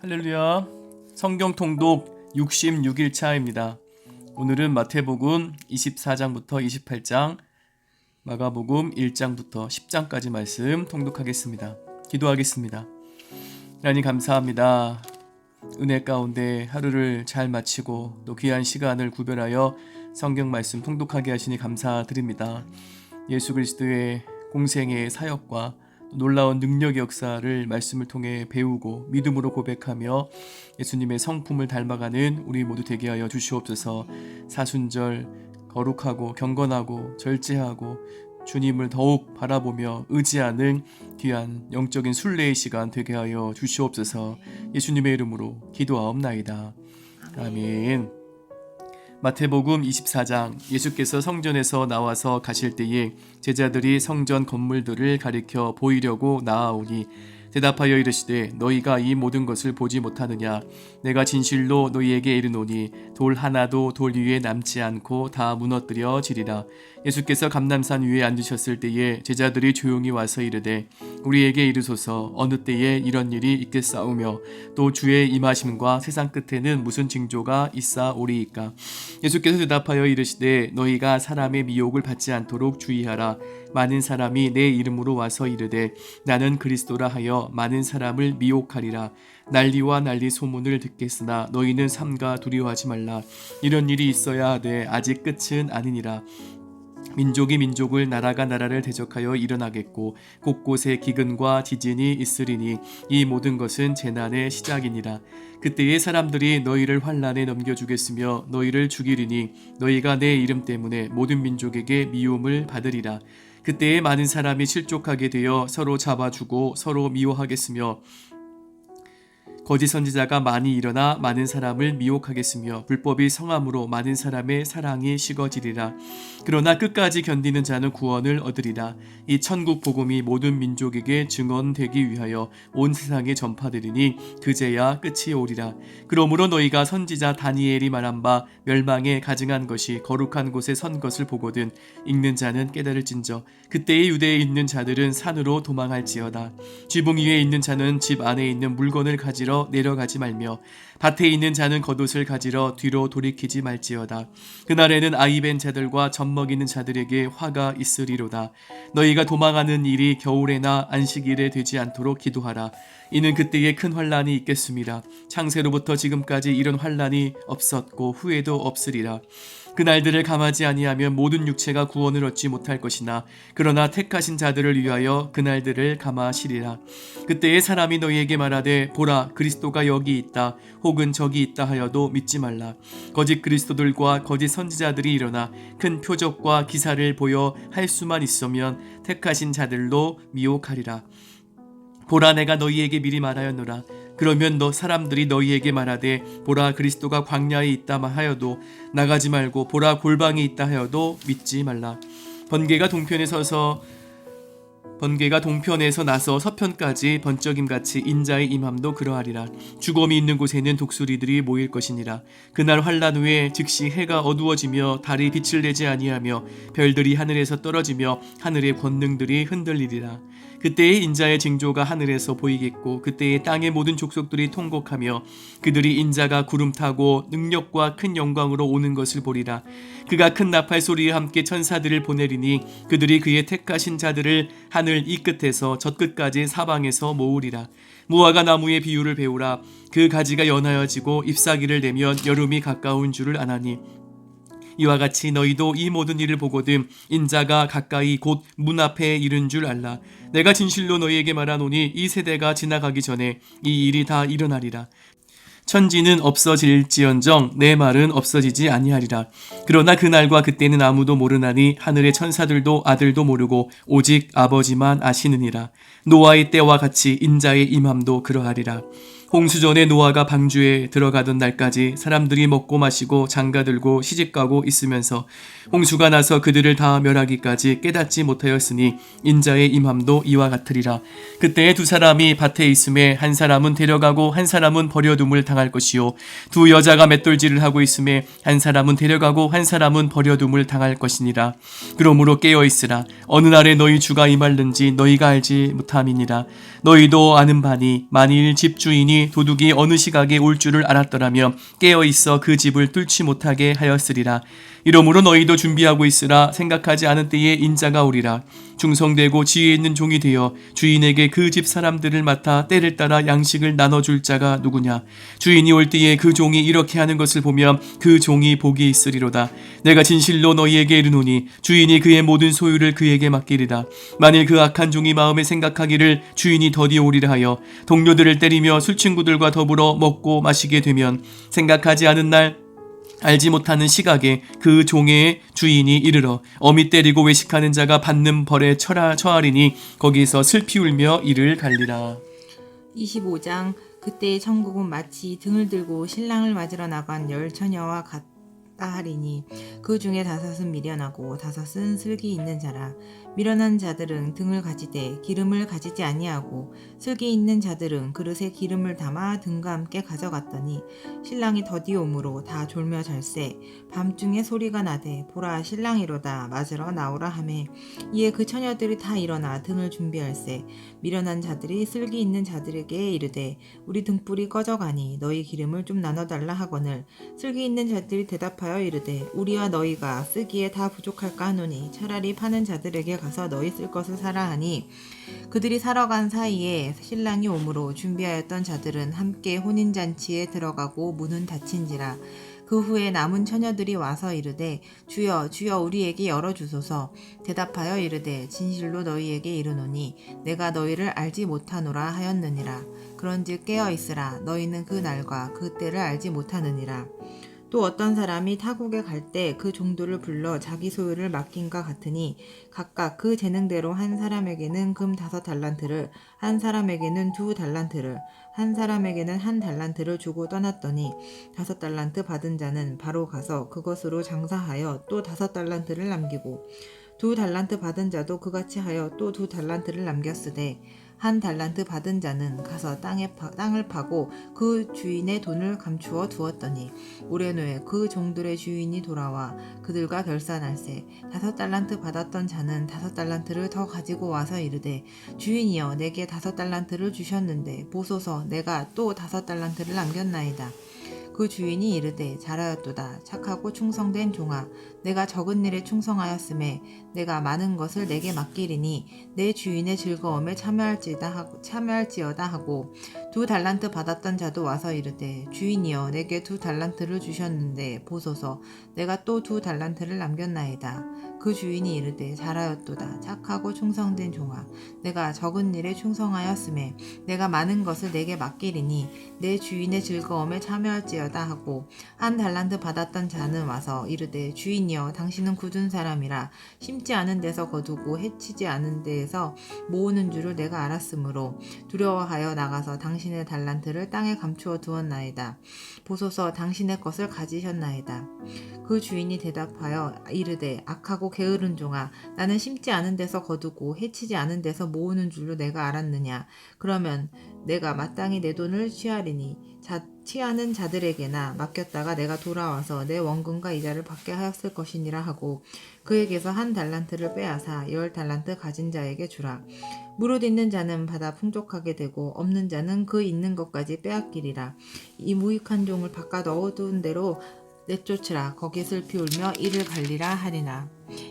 할렐루야. 성경 통독 66일차입니다. 오늘은 마태복음 24장부터 28장, 마가복음 1장부터 10장까지 말씀 통독하겠습니다. 기도하겠습니다. 하나님 감사합니다. 은혜 가운데 하루를 잘 마치고 또 귀한 시간을 구별하여 성경 말씀 통독하게 하시니 감사드립니다. 예수 그리스도의 공생의 사역과 놀라운 능력의 역사를 말씀을 통해 배우고 믿음으로 고백하며 예수님의 성품을 닮아가는 우리 모두 되게 하여 주시옵소서. 사순절 거룩하고 경건하고 절제하고 주님을 더욱 바라보며 의지하는 귀한 영적인 순례의 시간 되게 하여 주시옵소서. 예수님의 이름으로 기도하옵나이다. 아멘. 마태복음 24장. 예수께서 성전에서 나와서 가실 때에 제자들이 성전 건물들을 가리켜 보이려고 나아오니 대답하여 이르시되 너희가 이 모든 것을 보지 못하느냐. 내가 진실로 너희에게 이르노니 돌 하나도 돌 위에 남지 않고 다 무너뜨려지리라. 예수께서 감람산 위에 앉으셨을 때에 제자들이 조용히 와서 이르되 우리에게 이르소서 어느 때에 이런 일이 있겠사오며 또 주의 임하심과 세상 끝에는 무슨 징조가 있사오리이까. 예수께서 대답하여 이르시되 너희가 사람의 미혹을 받지 않도록 주의하라. 많은 사람이 내 이름으로 와서 이르되 나는 그리스도라 하여 많은 사람을 미혹하리라. 난리와 난리 소문을 듣겠으나 너희는 삼가 두려워하지 말라. 이런 일이 있어야 하되 아직 끝은 아니니라. 민족이 민족을 나라가 나라를 대적하여 일어나겠고 곳곳에 기근과 지진이 있으리니 이 모든 것은 재난의 시작이니라. 그때에 사람들이 너희를 환난에 넘겨주겠으며 너희를 죽이리니 너희가 내 이름 때문에 모든 민족에게 미움을 받으리라. 그때에 많은 사람이 실족하게 되어 서로 잡아주고 서로 미워하겠으며 거짓 선지자가 많이 일어나 많은 사람을 미혹하겠으며 불법이 성함으로 많은 사람의 사랑이 식어지리라. 그러나 끝까지 견디는 자는 구원을 얻으리라. 이 천국 복음이 모든 민족에게 증언되기 위하여 온 세상에 전파되리니 그제야 끝이 오리라. 그러므로 너희가 선지자 다니엘이 말한 바 멸망에 가증한 것이 거룩한 곳에 선 것을 보거든 읽는 자는 깨달을진저 그때의 유대에 있는 자들은 산으로 도망할지어다. 지붕 위에 있는 자는 집 안에 있는 물건을 가지러 내려가지 말며 밭에 있는 자는 겉옷을 가지러 뒤로 돌이키지 말지어다. 그날에는 아이 벤 자들과 젖 먹이는 자들에게 화가 있으리로다. 너희가 도망하는 일이 겨울에나 안식일에 되지 않도록 기도하라. 이는 그때에 큰 환난이 있겠습니다. 창세로부터 지금까지 이런 환난이 없었고 후에도 없으리라. 그날들을 감하지 아니하면 모든 육체가 구원을 얻지 못할 것이나 그러나 택하신 자들을 위하여 그날들을 감하시리라. 그때에 사람이 너희에게 말하되 보라 그리스도가 여기 있다 혹은 저기 있다 하여도 믿지 말라. 거짓 그리스도들과 거짓 선지자들이 일어나 큰 표적과 기사를 보여 할 수만 있으면 택하신 자들로 미혹하리라. 보라 내가 너희에게 미리 말하였노라. 그러면 사람들이 너희에게 말하되 보라 그리스도가 광야에 있다 하여도 나가지 말고 보라 골방에 있다 하여도 믿지 말라. 번개가 동편에서 나서 서편까지 번쩍임같이 인자의 임함도 그러하리라. 죽음이 있는 곳에는 독수리들이 모일 것이니라. 그날 환난 후에 즉시 해가 어두워지며 달이 빛을 내지 아니하며 별들이 하늘에서 떨어지며 하늘의 권능들이 흔들리리라. 그때의 인자의 징조가 하늘에서 보이겠고 그때의 땅의 모든 족속들이 통곡하며 그들이 인자가 구름 타고 능력과 큰 영광으로 오는 것을 보리라. 그가 큰 나팔 소리와 함께 천사들을 보내리니 그들이 그의 택하신 자들을 하늘 이 끝에서 저 끝까지 사방에서 모으리라. 무화과 나무의 비유를 배우라. 그 가지가 연하여지고 잎사귀를 내면 여름이 가까운 줄을 아나니 이와 같이 너희도 이 모든 일을 보거든 인자가 가까이 곧 문 앞에 이른 줄 알라. 내가 진실로 너희에게 말하노니 이 세대가 지나가기 전에 이 일이 다 일어나리라. 천지는 없어질지언정 내 말은 없어지지 아니하리라. 그러나 그날과 그때는 아무도 모르나니 하늘의 천사들도 아들도 모르고 오직 아버지만 아시느니라. 노아의 때와 같이 인자의 임함도 그러하리라. 홍수전에 노아가 방주에 들어가던 날까지 사람들이 먹고 마시고 장가들고 시집가고 있으면서 홍수가 나서 그들을 다 멸하기까지 깨닫지 못하였으니 인자의 임함도 이와 같으리라. 그때에 두 사람이 밭에 있음에 한 사람은 데려가고 한 사람은 버려둠을 당할 것이요 두 여자가 맷돌질을 하고 있음에 한 사람은 데려가고 한 사람은 버려둠을 당할 것이니라. 그러므로 깨어있으라. 어느 날에 너희 주가 임할는지 너희가 알지 못함이니라. 너희도 아는 바니 만일 집주인이 주인이 도둑이 어느 시각에 올 줄을 알았더라면 깨어 있어 그 집을 뚫지 못하게 하였으리라. 이러므로 너희도 준비하고 있으라. 생각하지 않은 때에 인자가 오리라. 충성되고 지혜 있는 종이 되어 주인에게 그 집 사람들을 맡아 때를 따라 양식을 나눠줄 자가 누구냐. 주인이 올 때에 그 종이 이렇게 하는 것을 보면 그 종이 복이 있으리로다. 내가 진실로 너희에게 이르노니 주인이 그의 모든 소유를 그에게 맡기리라. 만일 그 악한 종이 마음에 생각하기를 주인이 더디 오리라 하여 동료들을 때리며 술친구들과 더불어 먹고 마시게 되면 생각하지 않은 날 알지 못하는 시각에 그 종의 주인이 이르러 어미 때리고 외식하는 자가 받는 벌에 처하리니 거기서 슬피 울며 이를 갈리라. 25장. 그때의 천국은 마치 등을 들고 신랑을 맞으러 나간 열 처녀와 같다 하리니 그 중에 5은 미련하고 5은 슬기 있는 자라. 미련한 자들은 등을 가지되 기름을 가지지 아니하고 슬기 있는 자들은 그릇에 기름을 담아 등과 함께 가져갔더니 신랑이 더디 오므로 다 졸며 잘세. 밤중에 소리가 나되 보라 신랑이로다 맞으러 나오라 하매 이에 그 처녀들이 다 일어나 등을 준비할세. 미련한 자들이 슬기 있는 자들에게 이르되 우리 등불이 꺼져가니 너희 기름을 좀 나눠달라 하거늘 슬기 있는 자들이 대답하여 이르되 우리와 너희가 쓰기에 다 부족할까 하노니 차라리 파는 자들에게 가서 너희 쓸 것을 사라 하니 그들이 사러 간 사이에 신랑이 오므로 준비하였던 자들은 함께 혼인잔치에 들어가고 문은 닫힌지라. 그 후에 남은 처녀들이 와서 이르되 주여 주여 우리에게 열어주소서. 대답하여 이르되 진실로 너희에게 이르노니 내가 너희를 알지 못하노라 하였느니라. 그런즉 깨어 있으라. 너희는 그 날과 그 때를 알지 못하느니라. 또 어떤 사람이 타국에 갈 때 그 종들을 불러 자기 소유를 맡긴과 같으니 각각 그 재능대로 한 사람에게는 금 5달란트를 한 사람에게는 2달란트를 한 사람에게는 1달란트를 주고 떠났더니 5달란트 받은 자는 바로 가서 그것으로 장사하여 또 5달란트를 남기고 2달란트 받은 자도 그같이 하여 또 2달란트를 남겼으되 1달란트 받은 자는 가서 땅을 파고 그 주인의 돈을 감추어 두었더니 오랜 후에 그 종들의 주인이 돌아와 그들과 결산할세. 5달란트 받았던 자는 5달란트를 더 가지고 와서 이르되 주인이여 내게 5달란트를 주셨는데 보소서 내가 또 5달란트를 남겼나이다. 그 주인이 이르되 잘하였도다. 착하고 충성된 종아, 내가 적은 일에 충성하였음에 내가 많은 것을 내게 맡기리니 내 주인의 즐거움에 참여할지어다 하고 2달란트 받았던 자도 와서 이르되 주인이여 내게 2달란트를 주셨는데 보소서 내가 또 2달란트를 남겼나이다. 그 주인이 이르되 잘하였도다. 착하고 충성된 종아, 내가 적은 일에 충성하였음에 내가 많은 것을 내게 맡기리니 내 주인의 즐거움에 참여할지어다 하고 1달란트 받았던 자는 와서 이르되 주인이여 당신은 굳은 사람이라 심지 않은 데서 거두고 해치지 않은 데에서 모으는 줄을 내가 알았으므로 두려워하여 나가서 당신의 달란트를 땅에 감추어 두었나이다. 보소서 당신의 것을 가지셨나이다. 그 주인이 대답하여 이르되 악하고 게으른 종아, 나는 심지 않은 데서 거두고 해치지 않은 데서 모으는 줄로 내가 알았느냐. 그러면 내가 마땅히 내 돈을 취하리니 취하는 자들에게나 맡겼다가 내가 돌아와서 내 원금과 이자를 받게 하였을 것이니라 하고 그에게서 1달란트를 빼앗아 10달란트 가진 자에게 주라. 무릇 있는 자는 받아 풍족하게 되고 없는 자는 그 있는 것까지 빼앗기리라. 이 무익한 종을 바깥 어두운 데로 내쫓으라. 거기 슬피 울며 이를 갈리라 하리나.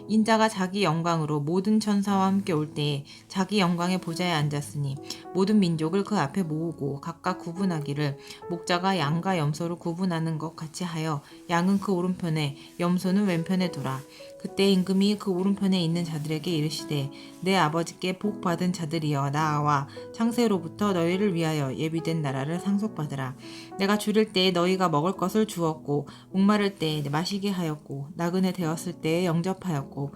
인자가 자기 영광으로 모든 천사와 함께 올 때에 자기 영광의 보좌에 앉았으니 모든 민족을 그 앞에 모으고 각각 구분하기를 목자가 양과 염소를 구분하는 것 같이 하여 양은 그 오른편에 염소는 왼편에 두라. 그때 임금이 그 오른편에 있는 자들에게 이르시되 내 아버지께 복 받은 자들이여 나와 창세로부터 너희를 위하여 예비된 나라를 상속받으라. 내가 줄일 때에 너희가 먹을 것을 주었고 목마를 때에 마시게 하였고 나그네 되었을 때에 영접하였고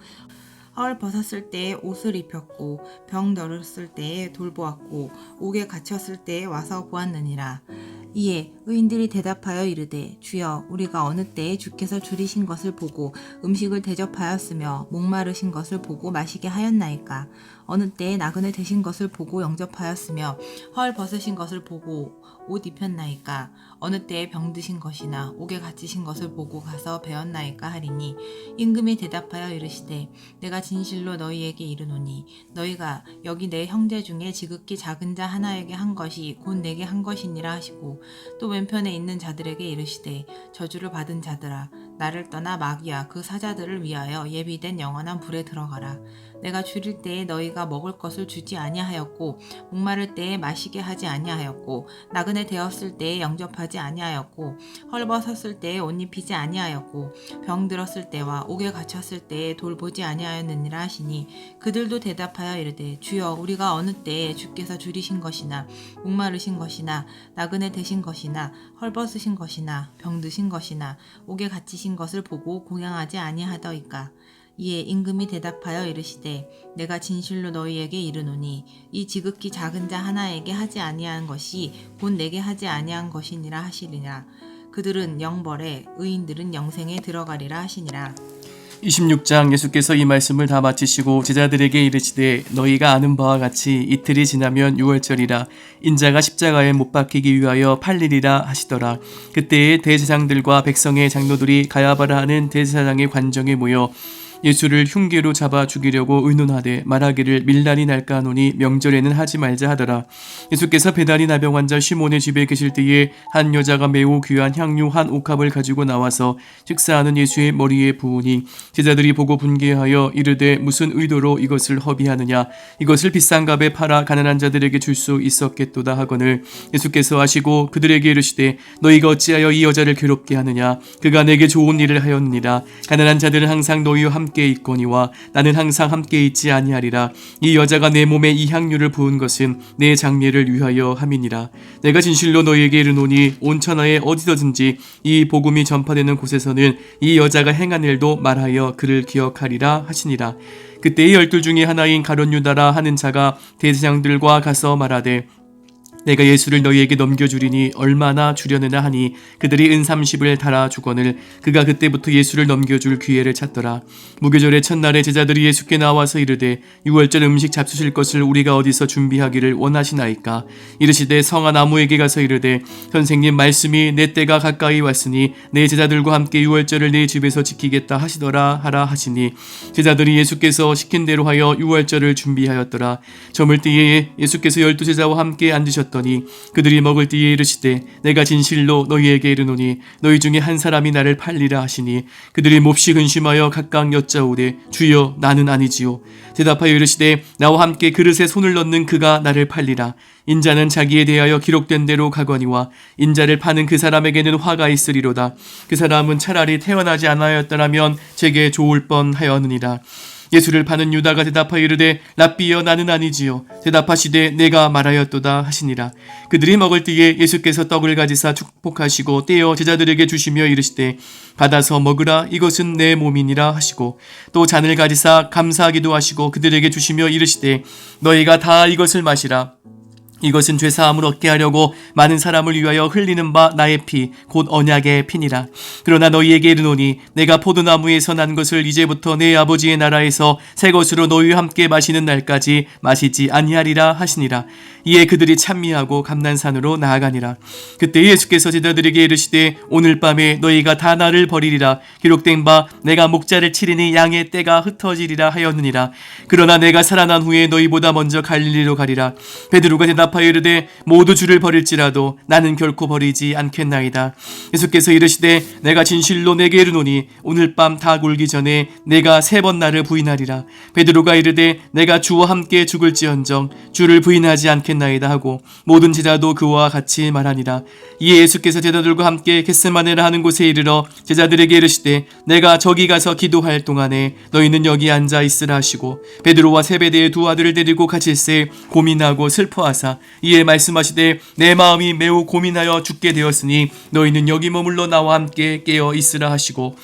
헐 벗었을 때에 옷을 입혔고 병 들었을 때에 돌보았고 옥에 갇혔을 때에 와서 보았느니라. 이에 의인들이 대답하여 이르되 주여 우리가 어느 때에 주께서 줄이신 것을 보고 음식을 대접하였으며 목마르신 것을 보고 마시게 하였나이까. 어느 때에 나그네 되신 것을 보고 영접하였으며 헐 벗으신 것을 보고 옷 입혔나이까. 어느 때에 병드신 것이나 옥에 갇히신 것을 보고 가서 배웠나이까 하리니 임금이 대답하여 이르시되 내가 진실로 너희에게 이르노니 너희가 여기 내 형제 중에 지극히 작은 자 하나에게 한 것이 곧 내게 한 것이니라 하시고 또 왼편에 있는 자들에게 이르시되 저주를 받은 자들아 나를 떠나 마귀야 그 사자들을 위하여 예비된 영원한 불에 들어가라. 내가 줄일 때에 너희가 먹을 것을 주지 아니하였고 목마를 때에 마시게 하지 아니하였고 나그네 되었을 때에 영접하지 아니하였고 헐벗었을 때에 옷 입히지 아니하였고 병들었을 때와 옥에 갇혔을 때에 돌보지 아니하였느니라 하시니 그들도 대답하여 이르되 주여 우리가 어느 때에 주께서 줄이신 것이나 목마르신 것이나 나그네 되신 것이나 헐벗으신 것이나 병드신 것이나 옥에 갇히신 것을 보고 공양하지 아니하더이까. 이에 임금이 대답하여 이르시되 내가 진실로 너희에게 이르노니 이 지극히 작은 자 하나에게 하지 아니한 것이 곧 내게 하지 아니한 것이니라 하시리라. 그들은 영벌에 의인들은 영생에 들어가리라 하시니라. 26장 예수께서 이 말씀을 다 마치시고 제자들에게 이르시되 너희가 아는 바와 같이 이틀이 지나면 유월절이라 인자가 십자가에 못 박히기 위하여 팔리리라 하시더라. 그때에 대제사장들과 백성의 장로들이 가야바라 하는 대제사장의 관정에 모여 예수를 흉계로 잡아 죽이려고 의논하되 말하기를 밀날이 날까 하노니 명절에는 하지 말자 하더라. 예수께서 배다리 나병 환자 시몬의 집에 계실 때에 한 여자가 매우 귀한 향유 한 옥합을 가지고 나와서 식사하는 예수의 머리에 부으니 제자들이 보고 분개하여 이르되 무슨 의도로 이것을 허비하느냐 이것을 비싼 값에 팔아 가난한 자들에게 줄 수 있었겠도다 하거늘 예수께서 하시고 그들에게 이르시되 너희가 어찌하여 이 여자를 괴롭게 하느냐 그가 내게 좋은 일을 하였느니라. 가난한 자들은 항상 너희와 함께 있거니와 나는 항상 함께 있지 아니하리라. 이 여자가 내 몸에 이 향유를 부은 것은 내 장례를 위하여 함이니라. 내가 진실로 너희에게 이르노니 온 천하에 어디서든지 이 복음이 전파되는 곳에서는 이 여자가 행한 일도 말하여 그를 기억하리라 하시니라. 그때의 12 중에 하나인 가룟 유다라 하는 자가 대제사장들과 가서 말하되 내가 예수를 너희에게 넘겨주리니 얼마나 주려느냐 하니 그들이 은 30을 달아 주거늘 그가 그때부터 예수를 넘겨줄 기회를 찾더라. 무교절의 첫날에 제자들이 예수께 나와서 이르되 유월절 음식 잡수실 것을 우리가 어디서 준비하기를 원하시나이까. 이르시되 성한 아무에게 가서 이르되 선생님 말씀이 내 때가 가까이 왔으니 내 제자들과 함께 유월절을 내 집에서 지키겠다 하시더라 하라 하시니 제자들이 예수께서 시킨 대로 하여 유월절을 준비하였더라. 저물 때에 예수께서 12제자와 함께 앉으셨더니 그들이 먹을 때에 이르시되 내가 진실로 너희에게 이르노니 너희 중에 한 사람이 나를 팔리라 하시니 그들이 몹시 근심하여 각각 여짜오되 주여 나는 아니지요. 대답하여 이르시되 나와 함께 그릇에 손을 넣는 그가 나를 팔리라. 인자는 자기에 대하여 기록된 대로 가거니와 인자를 파는 그 사람에게는 화가 있으리로다. 그 사람은 차라리 태어나지 않았더라면 제게 좋을 뻔하였느니라. 예수를 파는 유다가 대답하여 이르되 랍비여 나는 아니지요. 대답하시되 내가 말하였도다 하시니라. 그들이 먹을 때에 예수께서 떡을 가지사 축복하시고 떼어 제자들에게 주시며 이르시되 받아서 먹으라 이것은 내 몸이니라 하시고 또 잔을 가지사 감사하기도 하시고 그들에게 주시며 이르시되 너희가 다 이것을 마시라. 이것은 죄사함을 얻게 하려고 많은 사람을 위하여 흘리는 바 나의 피 곧 언약의 피니라. 그러나 너희에게 이르노니 내가 포도나무에서 난 것을 이제부터 내 아버지의 나라에서 새 것으로 너희와 함께 마시는 날까지 마시지 아니하리라 하시니라. 이에 그들이 찬미하고 감난산으로 나아가니라. 그때 예수께서 제자들에게 이르시되 오늘 밤에 너희가 다 나를 버리리라. 기록된 바 내가 목자를 치리니 양의 떼가 흩어지리라 하였느니라. 그러나 내가 살아난 후에 너희보다 먼저 갈릴리로 가리라. 베드로가 대답하여 이르되 모두 주를 버릴지라도 나는 결코 버리지 않겠나이다. 예수께서 이르시되 내가 진실로 내게 이르노니 오늘 밤 다 굴기 전에 내가 3번 나를 부인하리라. 베드로가 이르되 내가 주와 함께 죽을지언정 주를 부인하지 않겠나이다 하고 모든 제자도 그와 같이 말하니라. 이에 예수께서 제자들과 함께 겟세마네라 하는 곳에 이르러 제자들에게 이르시되 내가 저기 가서 기도할 동안에 너희는 여기 앉아 있으라 하시고 베드로와 세베대의 2 아들을 데리고 가실새 고민하고 슬퍼하사 이에 말씀하시되 내 마음이 매우 고민하여 죽게 되었으니 너희는 여기 머물러 나와 함께 깨어 있으라 하시고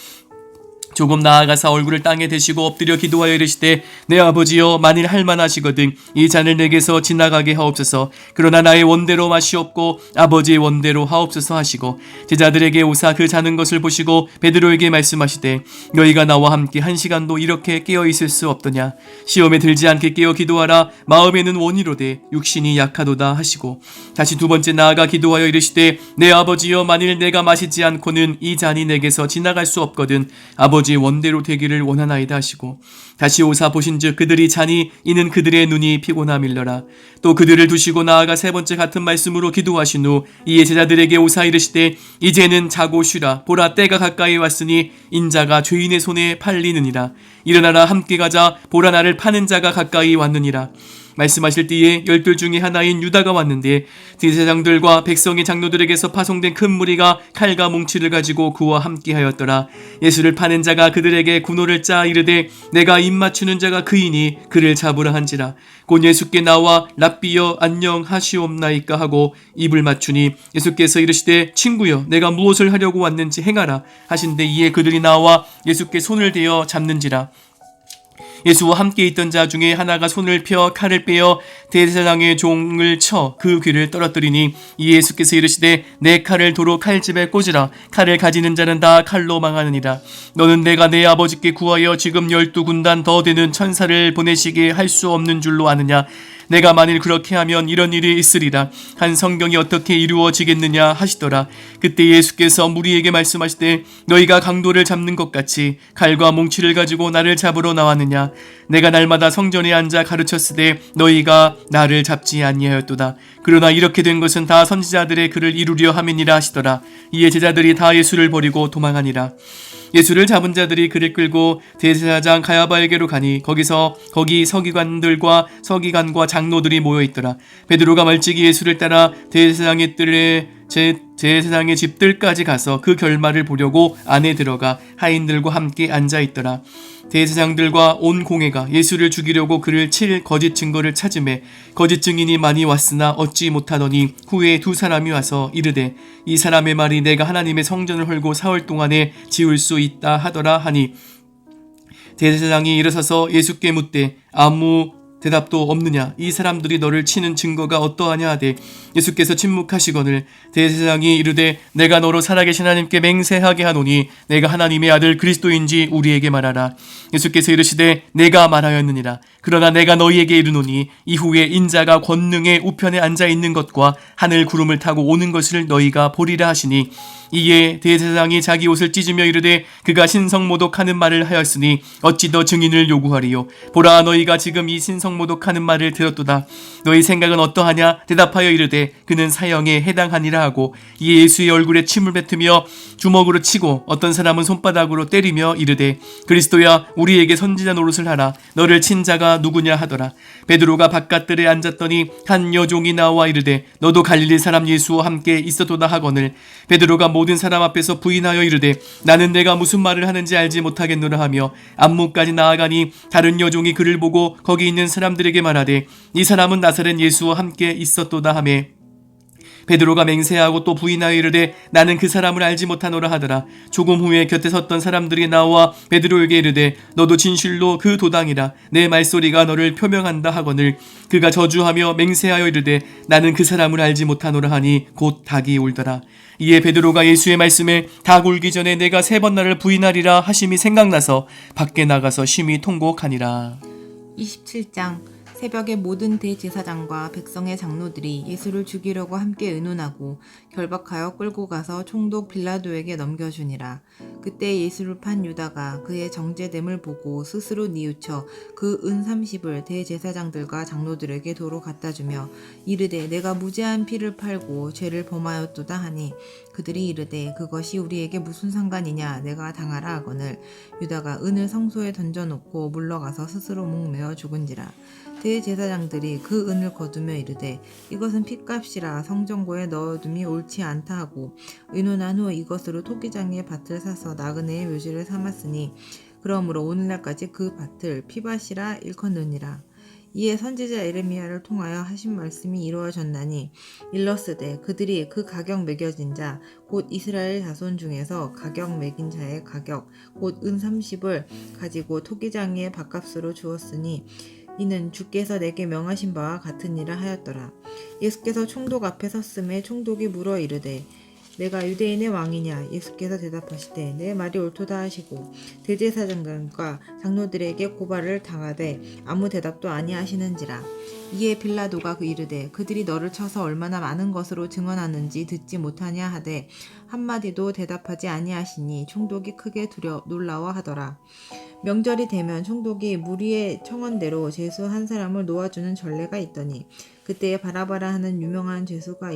조금 나아가사 얼굴을 땅에 대시고 엎드려 기도하여 이르시되 내 아버지여 만일 할만하시거든 이 잔을 내게서 지나가게 하옵소서. 그러나 나의 원대로 마시옵고 아버지의 원대로 하옵소서 하시고 제자들에게 오사 그 자는 것을 보시고 베드로에게 말씀하시되 너희가 나와 함께 한 시간도 이렇게 깨어 있을 수 없더냐. 시험에 들지 않게 깨어 기도하라. 마음에는 원이로되 육신이 약하도다 하시고 다시 두 번째 나아가 기도하여 이르시되 내 아버지여 만일 내가 마시지 않고는 이 잔이 내게서 지나갈 수 없거든 아버지의 원대로 되기를 원하나이다 하시고 다시 오사 보신즉 그들이 자니 이는 그들의 눈이 피곤함일러라. 또 그들을 두시고 나아가 세 번째 같은 말씀으로 기도하신 후 이에 제자들에게 오사 이르시되 이제는 자고 쉬라. 보라 때가 가까이 왔으니 인자가 죄인의 손에 팔리느니라. 일어나라 함께 가자. 보라 나를 파는 자가 가까이 왔느니라. 말씀하실 때에 열둘 중에 하나인 유다가 왔는데 대제사장들과 백성의 장로들에게서 파송된 큰 무리가 칼과 뭉치를 가지고 그와 함께하였더라. 예수를 파는 자가 그들에게 군호를 짜 이르되 내가 입 맞추는 자가 그이니 그를 잡으라 한지라. 곧 예수께 나와 랍비여 안녕하시옵나이까 하고 입을 맞추니 예수께서 이르시되 친구여 내가 무엇을 하려고 왔는지 행하라 하신데 이에 그들이 나와 예수께 손을 대어 잡는지라. 예수와 함께 있던 자 중에 하나가 손을 펴 칼을 빼어 대제사장의 종을 쳐 그 귀를 떨어뜨리니 이에 예수께서 이르시되 내 칼을 도로 칼집에 꽂으라. 칼을 가지는 자는 다 칼로 망하느니라. 너는 내가 내 아버지께 구하여 지금 12군단 더 되는 천사를 보내시게 할 수 없는 줄로 아느냐. 내가 만일 그렇게 하면 이런 일이 있으리라. 한 성경이 어떻게 이루어지겠느냐 하시더라. 그때 예수께서 무리에게 말씀하시되 너희가 강도를 잡는 것 같이 칼과 몽치를 가지고 나를 잡으러 나왔느냐. 내가 날마다 성전에 앉아 가르쳤으되 너희가 나를 잡지 아니하였도다. 그러나 이렇게 된 것은 다 선지자들의 글을 이루려 함이니라 하시더라. 이에 제자들이 다 예수를 버리고 도망하니라. 예수를 잡은 자들이 그를 끌고 대제사장 가야바에게로 가니 거기 서기관과 장로들이 모여 있더라. 베드로가 멀찍이 예수를 따라 대제사장의 집들까지 가서 그 결말을 보려고 안에 들어가 하인들과 함께 앉아 있더라. 대제사장들과 온 공회가 예수를 죽이려고 그를 칠 거짓 증거를 찾으매 거짓 증인이 많이 왔으나 얻지 못하더니 후에 두 사람이 와서 이르되 이 사람의 말이 내가 하나님의 성전을 헐고 사흘 동안에 지을 수 있다 하더라 하니 대제사장이 일어서서 예수께 묻되 아무 대답도 없느냐. 이 사람들이 너를 치는 증거가 어떠하냐 하되 예수께서 침묵하시거늘 대제사장이 이르되 내가 너로 살아계신 하나님께 맹세하게 하노니 내가 하나님의 아들 그리스도인지 우리에게 말하라. 예수께서 이르시되 내가 말하였느니라. 그러나 내가 너희에게 이르노니 이후에 인자가 권능의 우편에 앉아 있는 것과 하늘 구름을 타고 오는 것을 너희가 보리라 하시니 이에 대제사장이 자기 옷을 찢으며 이르되 그가 신성모독하는 말을 하였으니 어찌 더 증인을 요구하리요. 보라 너희가 지금 이 신성모독하는 말을 들었도다. 너희 생각은 어떠하냐. 대답하여 이르되 그는 사형에 해당하니라 하고 이에 예수의 얼굴에 침을 뱉으며 주먹으로 치고 어떤 사람은 손바닥으로 때리며 이르되 그리스도야 우리에게 선지자 노릇을 하라. 너를 친 자가 누구냐 하더라. 베드로가 바깥들에 앉았더니 한 여종이 나와 이르되 너도 갈릴리 사람 예수와 함께 있었도다 하거늘 베드로가 모든 사람 앞에서 부인하여 이르되 나는 내가 무슨 말을 하는지 알지 못하겠노라 하며 안문까지 나아가니 다른 여종이 그를 보고 거기 있는 사람들에게 말하되 이 사람은 나사렛 예수와 함께 있었도다 하며 베드로가 맹세하고 또 부인하여 이르되 나는 그 사람을 알지 못하노라 하더라. 조금 후에 곁에 섰던 사람들이 나와 베드로에게 이르되 너도 진실로 그 도당이라. 내 말소리가 너를 표명한다 하거늘 그가 저주하며 맹세하여 이르되 나는 그 사람을 알지 못하노라 하니 곧 닭이 울더라. 이에 베드로가 예수의 말씀에 닭 울기 전에 내가 3번 나를 부인하리라 하심이 생각나서 밖에 나가서 심히 통곡하니라. 27장 새벽에 모든 대제사장과 백성의 장로들이 예수를 죽이려고 함께 의논하고 결박하여 끌고 가서 총독 빌라도에게 넘겨주니라. 그때 예수를 판 유다가 그의 정죄됨을 보고 스스로 뉘우쳐 그 은 30을 대제사장들과 장로들에게 도로 갖다 주며 이르되 내가 무죄한 피를 팔고 죄를 범하였도다 하니 그들이 이르되 그것이 우리에게 무슨 상관이냐. 내가 당하라 하거늘 유다가 은을 성소에 던져놓고 물러가서 스스로 목매어 죽은지라. 대제사장들이 그 은을 거두며 이르되 이것은 핏값이라 성전고에 넣어둠이 옳지 않다 하고 의논한 후 이것으로 토기장의 밭을 사서 나그네의 묘지를 삼았으니 그러므로 오늘날까지 그 밭을 피밭이라 일컫느니라. 이에 선지자 예레미야를 통하여 하신 말씀이 이루어졌나니 일러스되 그들이 그 가격 매겨진 자 곧 이스라엘 자손 중에서 가격 매긴 자의 가격 곧 은 30을 가지고 토기장이의 밥값으로 주었으니 이는 주께서 내게 명하신 바와 같으니라 하였더라. 예수께서 총독 앞에 섰음에 총독이 물어 이르되 내가 유대인의 왕이냐? 예수께서 대답하시되 내 말이 옳도다 하시고 대제사장과 장로들에게 고발을 당하되 아무 대답도 아니하시는지라. 이에 빌라도가 이르되 그들이 너를 쳐서 얼마나 많은 것으로 증언하는지 듣지 못하냐 하되 한마디도 대답하지 아니하시니 총독이 크게 놀라워하더라. 명절이 되면 총독이 무리의 청원대로 죄수 한 사람을 놓아주는 전례가 있더니 그때에 바라바라 하는 유명한 죄수가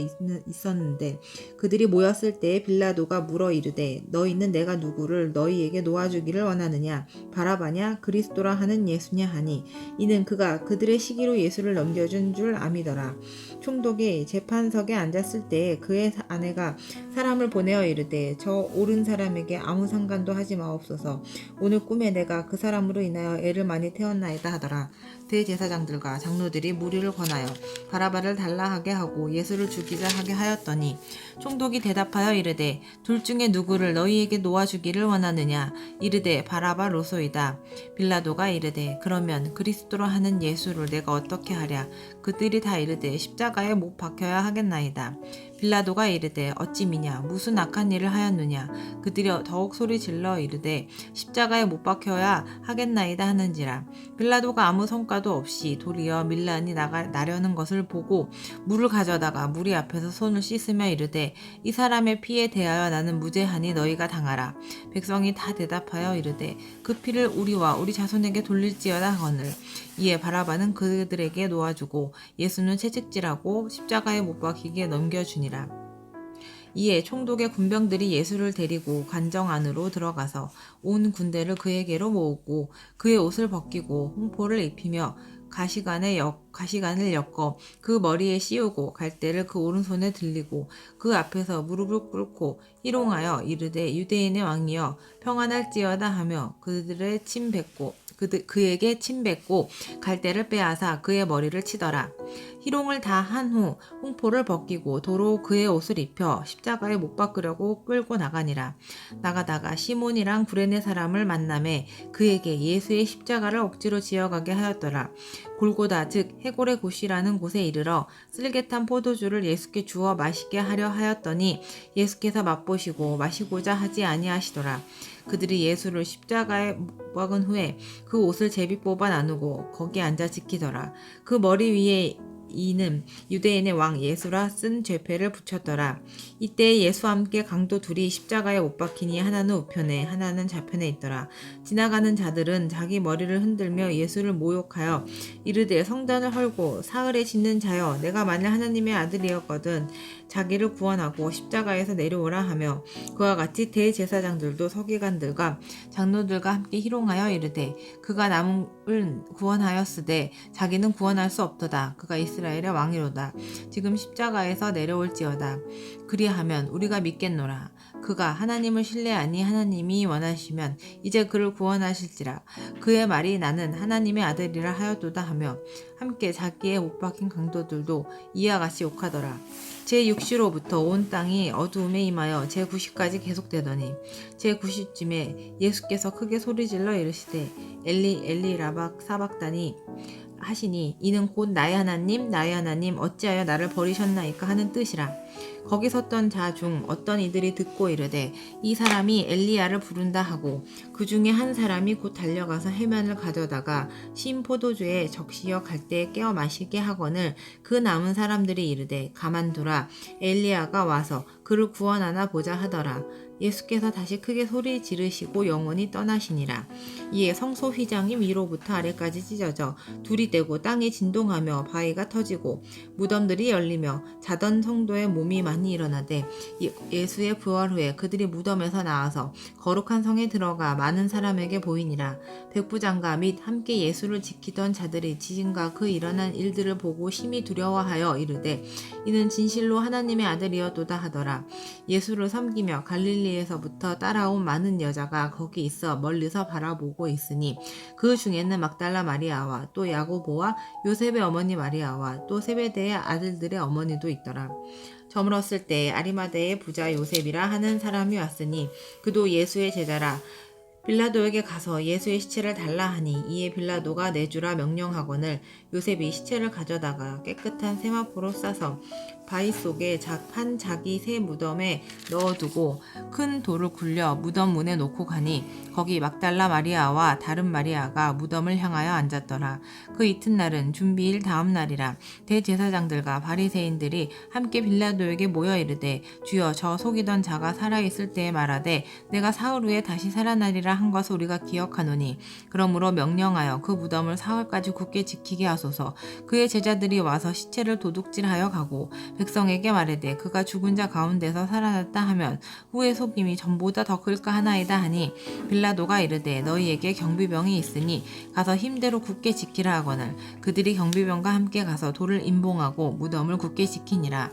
있었는데 그들이 모였을 때에 빌라도가 물어 이르되 너희는 내가 누구를 너희에게 놓아주기를 원하느냐 바라바냐 그리스도라 하는 예수냐 하니 이는 그가 그들의 시기로 예수를 넘겨준 줄 암이더라. 총독이 재판석에 앉았을 때에 그의 아내가 사람을 보내어 이르되 저 옳은 사람에게 아무 상관도 하지 마옵소서. 오늘 꿈에 내가 그 사람으로 인하여 애를 많이 태웠나이다 하더라. 대제사장들과 장로들이 무리를 권하여 바라바를 달라 하게 하고 예수를 죽이자 하게 하였더니 총독이 대답하여 이르되 둘 중에 누구를 너희에게 놓아주기를 원하느냐 이르되 바라바로소이다. 빌라도가 이르되 그러면 그리스도로 하는 예수를 내가 어떻게 하랴. 그들이 다 이르되 십자가에 못 박혀야 하겠나이다. 빌라도가 이르되 어찌 미냐 무슨 악한 일을 하였느냐. 그들이 더욱 소리질러 이르되 십자가에 못 박혀야 하겠나이다 하는지라. 빌라도가 아무 성과도 없이 도리어 밀란이 나려는 것을 보고 물을 가져다가 무리 앞에서 손을 씻으며 이르되 이 사람의 피에 대하여 나는 무죄하니 너희가 당하라. 백성이 다 대답하여 이르되 그 피를 우리와 우리 자손에게 돌릴지어다 하거늘. 이에 바라바는 그들에게 놓아주고 예수는 채찍질하고 십자가에 못 박히게 넘겨주니라. 이에 총독의 군병들이 예수를 데리고 관정 안으로 들어가서 온 군대를 그에게로 모으고 그의 옷을 벗기고 홍포를 입히며 가시관을 엮어 그 머리에 씌우고 갈대를 그 오른손에 들리고 그 앞에서 무릎을 꿇고 희롱하여 이르되 유대인의 왕이여 평안할지어다 하며 그에게 침 뱉고 갈대를 빼앗아 그의 머리를 치더라. 희롱을 다 한 후 홍포를 벗기고 도로 그의 옷을 입혀 십자가에 못 박으려고 끌고 나가니라. 나가다가 시몬이랑 구레네 사람을 만나매 그에게 예수의 십자가를 억지로 지어가게 하였더라. 골고다 즉 해골의 곳이라는 곳에 이르러 쓸개탄 포도주를 예수께 주어 마시게 하려 하였더니 예수께서 맛보시고 마시고자 하지 아니하시더라. 그들이 예수를 십자가에 못 박은 후에 그 옷을 제비 뽑아 나누고 거기 앉아 지키더라. 그 머리 위에 이는 유대인의 왕 예수라 쓴 죄패를 붙였더라. 이때 예수와 함께 강도 둘이 십자가에 못 박히니 하나는 우편에 하나는 좌편에 있더라. 지나가는 자들은 자기 머리를 흔들며 예수를 모욕하여 이르되 성전을 헐고 사흘에 짓는 자여 내가 만일 하나님의 아들이었거든 자기를 구원하고 십자가에서 내려오라 하며 그와 같이 대제사장들도 서기관들과 장로들과 함께 희롱하여 이르되 그가 남을 구원하였으되 자기는 구원할 수 없도다. 그가 이스라엘의 왕이로다. 지금 십자가에서 내려올지어다. 그리하면 우리가 믿겠노라. 그가 하나님을 신뢰하니 하나님이 원하시면 이제 그를 구원하실지라. 그의 말이 나는 하나님의 아들이라 하였도다 하며 함께 자기의 못 박힌 강도들도 이와 같이 욕하더라. 제6시로부터 온 땅이 어두움에 임하여 제9시까지 계속되더니 제9시쯤에 예수께서 크게 소리질러 이르시되 엘리 엘리 라박 사박다니 하시니 이는 곧 나의 하나님 어찌하여 나를 버리셨나이까 하는 뜻이라. 거기 섰던 자 중 어떤 이들이 듣고 이르되 이 사람이 엘리야를 부른다 하고 그 중에 한 사람이 곧 달려가서 해면을 가져다가 신 포도주에 적시어 갈대에 깨어 마시게 하거늘 그 남은 사람들이 이르되 가만두라 엘리야가 와서 그를 구원하나 보자 하더라. 예수께서 다시 크게 소리 지르시고 영원히 떠나시니라. 이에 성소 휘장이 위로부터 아래까지 찢어져 둘이 되고 땅이 진동하며 바위가 터지고 무덤들이 열리며 자던 성도의 몸이 많이 일어나되 예수의 부활 후에 그들이 무덤에서 나와서 거룩한 성에 들어가 많은 사람에게 보이니라. 백부장과 및 함께 예수를 지키던 자들이 지진과 그 일어난 일들을 보고 심히 두려워하여 이르되 이는 진실로 하나님의 아들이었도다 하더라. 있더라. 예수를 섬기며 갈릴리에서부터 따라온 많은 여자가 거기 있어 멀리서 바라보고 있으니 그 중에는 막달라 마리아와 또 야고보와 요셉의 어머니 마리아와 또 세베대의 아들들의 어머니도 있더라. 저물었을 때 아리마대의 부자 요셉이라 하는 사람이 왔으니 그도 예수의 제자라. 빌라도에게 가서 예수의 시체를 달라 하니 이에 빌라도가 내주라 명령하거늘 요셉이 시체를 가져다가 깨끗한 세마포로 싸서 바위 속에 한 자기 새 무덤에 넣어두고 큰 돌을 굴려 무덤 문에 놓고 가니 거기 막달라 마리아와 다른 마리아가 무덤을 향하여 앉았더라. 그 이튿날은 준비일 다음 날이라. 대제사장들과 바리새인들이 함께 빌라도에게 모여 이르되 주여 저 속이던 자가 살아있을 때에 말하되 내가 사흘 후에 다시 살아나리라 한 것을 우리가 기억하노니 그러므로 명령하여 그 무덤을 사흘까지 굳게 지키게 하소서. 그의 제자들이 와서 시체를 도둑질하여 가고 백성에게 말하되 그가 죽은 자 가운데서 살아났다 하면 후에 속임이 전보다 더 클까 하나이다 하니 빌라도가 이르되 너희에게 경비병이 있으니 가서 힘대로 굳게 지키라 하거늘 그들이 경비병과 함께 가서 돌을 임봉하고 무덤을 굳게 지키니라.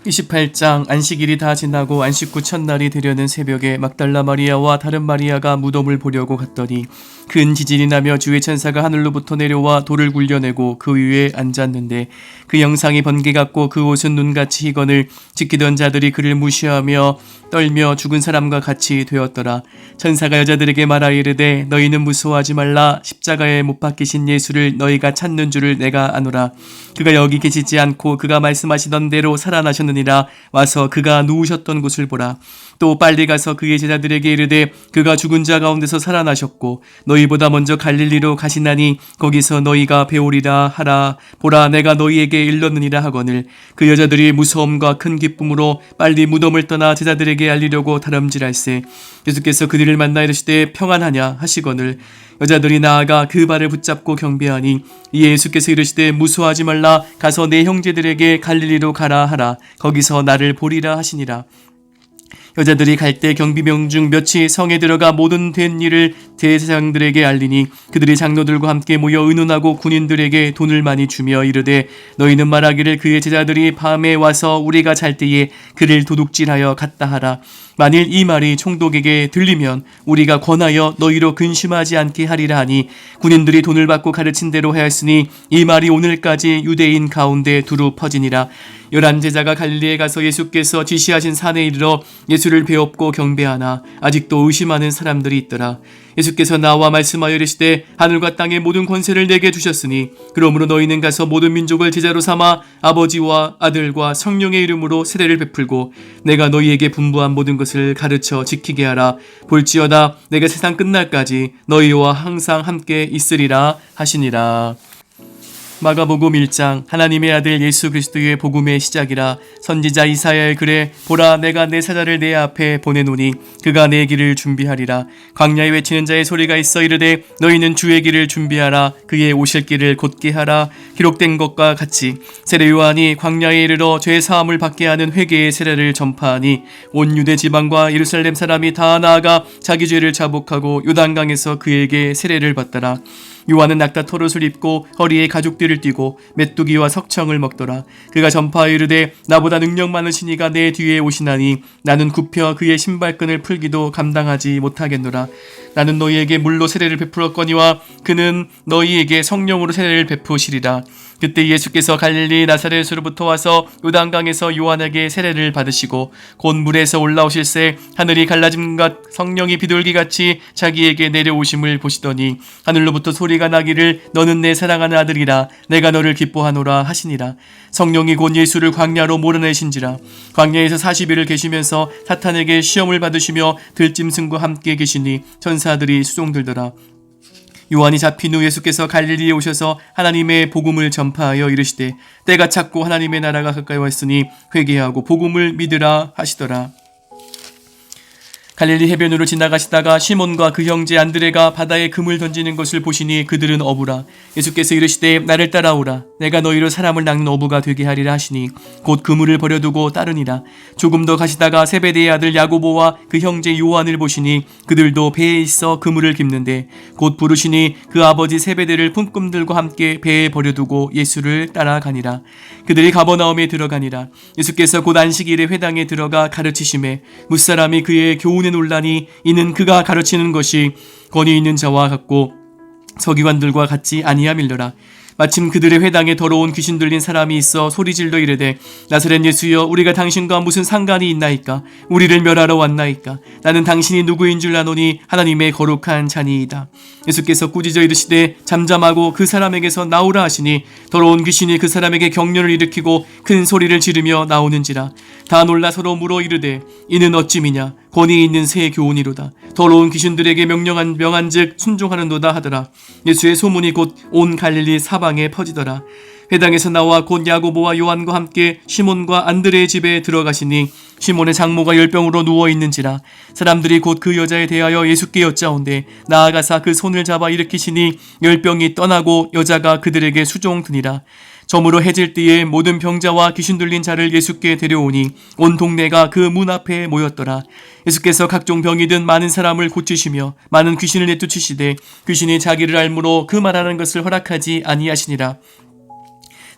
28장 안식일이 다 지나고 안식 후 첫날이 되려는 새벽에 막달라 마리아와 다른 마리아가 무덤을 보려고 갔더니 큰 지진이 나며 주의 천사가 하늘로부터 내려와 돌을 굴려내고 그 위에 앉았는데 그 영상이 번개 같고 그 옷은 눈같이 희건을 지키던 자들이 그를 무시하며 떨며 죽은 사람과 같이 되었더라. 천사가 여자들에게 말하 이르되 너희는 무서워하지 말라. 십자가에 못 박히신 예수를 너희가 찾는 줄을 내가 아노라. 그가 여기 계시지 않고 그가 말씀하시던 대로 살아나셨느니라. 와서 그가 누우셨던 곳을 보라. 또 빨리 가서 그의 제자들에게 이르되 그가 죽은 자 가운데서 살아나셨고 너희보다 먼저 갈릴리로 가시나니 거기서 너희가 배우리라 하라. 보라 내가 너희에게 일렀느니라 하거늘 그 여자들이 무서움과 큰 기쁨으로 빨리 무덤을 떠나 제자들에게 알리려고 다름질할세. 예수께서 그들을 만나 이르시되 평안하냐 하시거늘 여자들이 나아가 그 발을 붙잡고 경배하니 이에 예수께서 이르시되 무수하지 말라. 가서 내 형제들에게 갈릴리로 가라 하라. 거기서 나를 보리라 하시니라. 여자들이 갈 때 경비병 중 몇이 성에 들어가 모든 된 일을 대제사장들에게 알리니 그들이 장로들과 함께 모여 의논하고 군인들에게 돈을 많이 주며 이르되 너희는 말하기를 그의 제자들이 밤에 와서 우리가 잘 때에 그를 도둑질하여 갔다 하라. 만일 이 말이 총독에게 들리면 우리가 권하여 너희로 근심하지 않게 하리라 하니 군인들이 돈을 받고 가르친 대로 하였으니 이 말이 오늘까지 유대인 가운데 두루 퍼지니라. 11제자가 갈릴리에 가서 예수께서 지시하신 산에 이르러 예수를 배웁고 경배하나 아직도 의심하는 사람들이 있더라. 예수께서 나와 말씀하여 이르시되 하늘과 땅의 모든 권세를 내게 주셨으니 그러므로 너희는 가서 모든 민족을 제자로 삼아 아버지와 아들과 성령의 이름으로 세례를 베풀고 내가 너희에게 분부한 모든 것을 가르쳐 지키게 하라. 볼지어다 내가 세상 끝날까지 너희와 항상 함께 있으리라 하시니라. 마가복음 1장 하나님의 아들 예수 그리스도의 복음의 시작이라. 선지자 이사야의 글에 보라 내가 내 사자를 내 앞에 보내노니 그가 내 길을 준비하리라. 광야에 외치는 자의 소리가 있어 이르되 너희는 주의 길을 준비하라. 그의 오실 길을 곧게 하라. 기록된 것과 같이 세례 요한이 광야에 이르러 죄 사함을 받게 하는 회개의 세례를 전파하니 온 유대 지방과 예루살렘 사람이 다 나아가 자기 죄를 자복하고 요단강에서 그에게 세례를 받더라. 요한은 낙타 털옷을 입고 허리에 가죽띠를 띠고 메뚜기와 석청을 먹더라. 그가 전파하여 이르되 나보다 능력 많으신 이가 내 뒤에 오시나니 나는 굽혀 그의 신발끈을 풀기도 감당하지 못하겠노라. 나는 너희에게 물로 세례를 베풀었거니와 그는 너희에게 성령으로 세례를 베푸시리라. 그때 예수께서 갈릴리 나사렛으로부터 와서 요단강에서 요한에게 세례를 받으시고 곧 물에서 올라오실새 하늘이 갈라짐과 성령이 비둘기같이 자기에게 내려오심을 보시더니 하늘로부터 소리가 나기를 너는 내 사랑하는 아들이라 내가 너를 기뻐하노라 하시니라. 성령이 곧 예수를 광야로 몰아내신지라. 광야에서 40일을 계시면서 사탄에게 시험을 받으시며 들짐승과 함께 계시니 천사들이 수종들더라. 요한이 잡힌 후 예수께서 갈릴리에 오셔서 하나님의 복음을 전파하여 이르시되 때가 찼고 하나님의 나라가 가까이 왔으니 회개하고 복음을 믿으라 하시더라. 갈릴리 해변으로 지나가시다가 시몬과 그 형제 안드레가 바다에 금을 던지는 것을 보시니 그들은 어부라. 예수께서 이르시되 나를 따라오라. 내가 너희로 사람을 낚는 어부가 되게 하리라 하시니 곧 그물을 버려두고 따르니라. 조금 더 가시다가 세베대의 아들 야고보와 그 형제 요한을 보시니 그들도 배에 있어 그물을 깁는데 곧 부르시니 그 아버지 세베대를 품꾼들과 함께 배에 버려두고 예수를 따라가니라. 그들이 가버나움에 들어가니라. 예수께서 곧 안식일에 회당에 들어가 가르치심에 무사람이 그의 교훈에 놀라니 이는 그가 가르치는 것이 권위 있는 자와 같고 서기관들과 같지 아니함일러라. 마침 그들의 회당에 더러운 귀신 들린 사람이 있어 소리질러 이르되 나사렛 예수여 우리가 당신과 무슨 상관이 있나이까? 우리를 멸하러 왔나이까? 나는 당신이 누구인 줄 아노니 하나님의 거룩한 자니이다. 예수께서 꾸짖어 이르시되 잠잠하고 그 사람에게서 나오라 하시니 더러운 귀신이 그 사람에게 경련을 일으키고 큰 소리를 지르며 나오는지라. 다 놀라 서로 물어 이르되 이는 어찌미냐? 권위 있는 새 교훈이로다. 더러운 귀신들에게 명한즉 순종하는도다 하더라. 예수의 소문이 곧 온 갈릴리 사방에 퍼지더라. 회당에서 나와 곧 야고보와 요한과 함께 시몬과 안드레의 집에 들어가시니 시몬의 장모가 열병으로 누워있는지라. 사람들이 곧 그 여자에 대하여 예수께 여짜온대 나아가사 그 손을 잡아 일으키시니 열병이 떠나고 여자가 그들에게 수종드니라. 저물어 해질 때에 모든 병자와 귀신 들린 자를 예수께 데려오니 온 동네가 그 문 앞에 모였더라. 예수께서 각종 병이 든 많은 사람을 고치시며 많은 귀신을 내쫓으시되 귀신이 자기를 알므로 그 말하는 것을 허락하지 아니하시니라.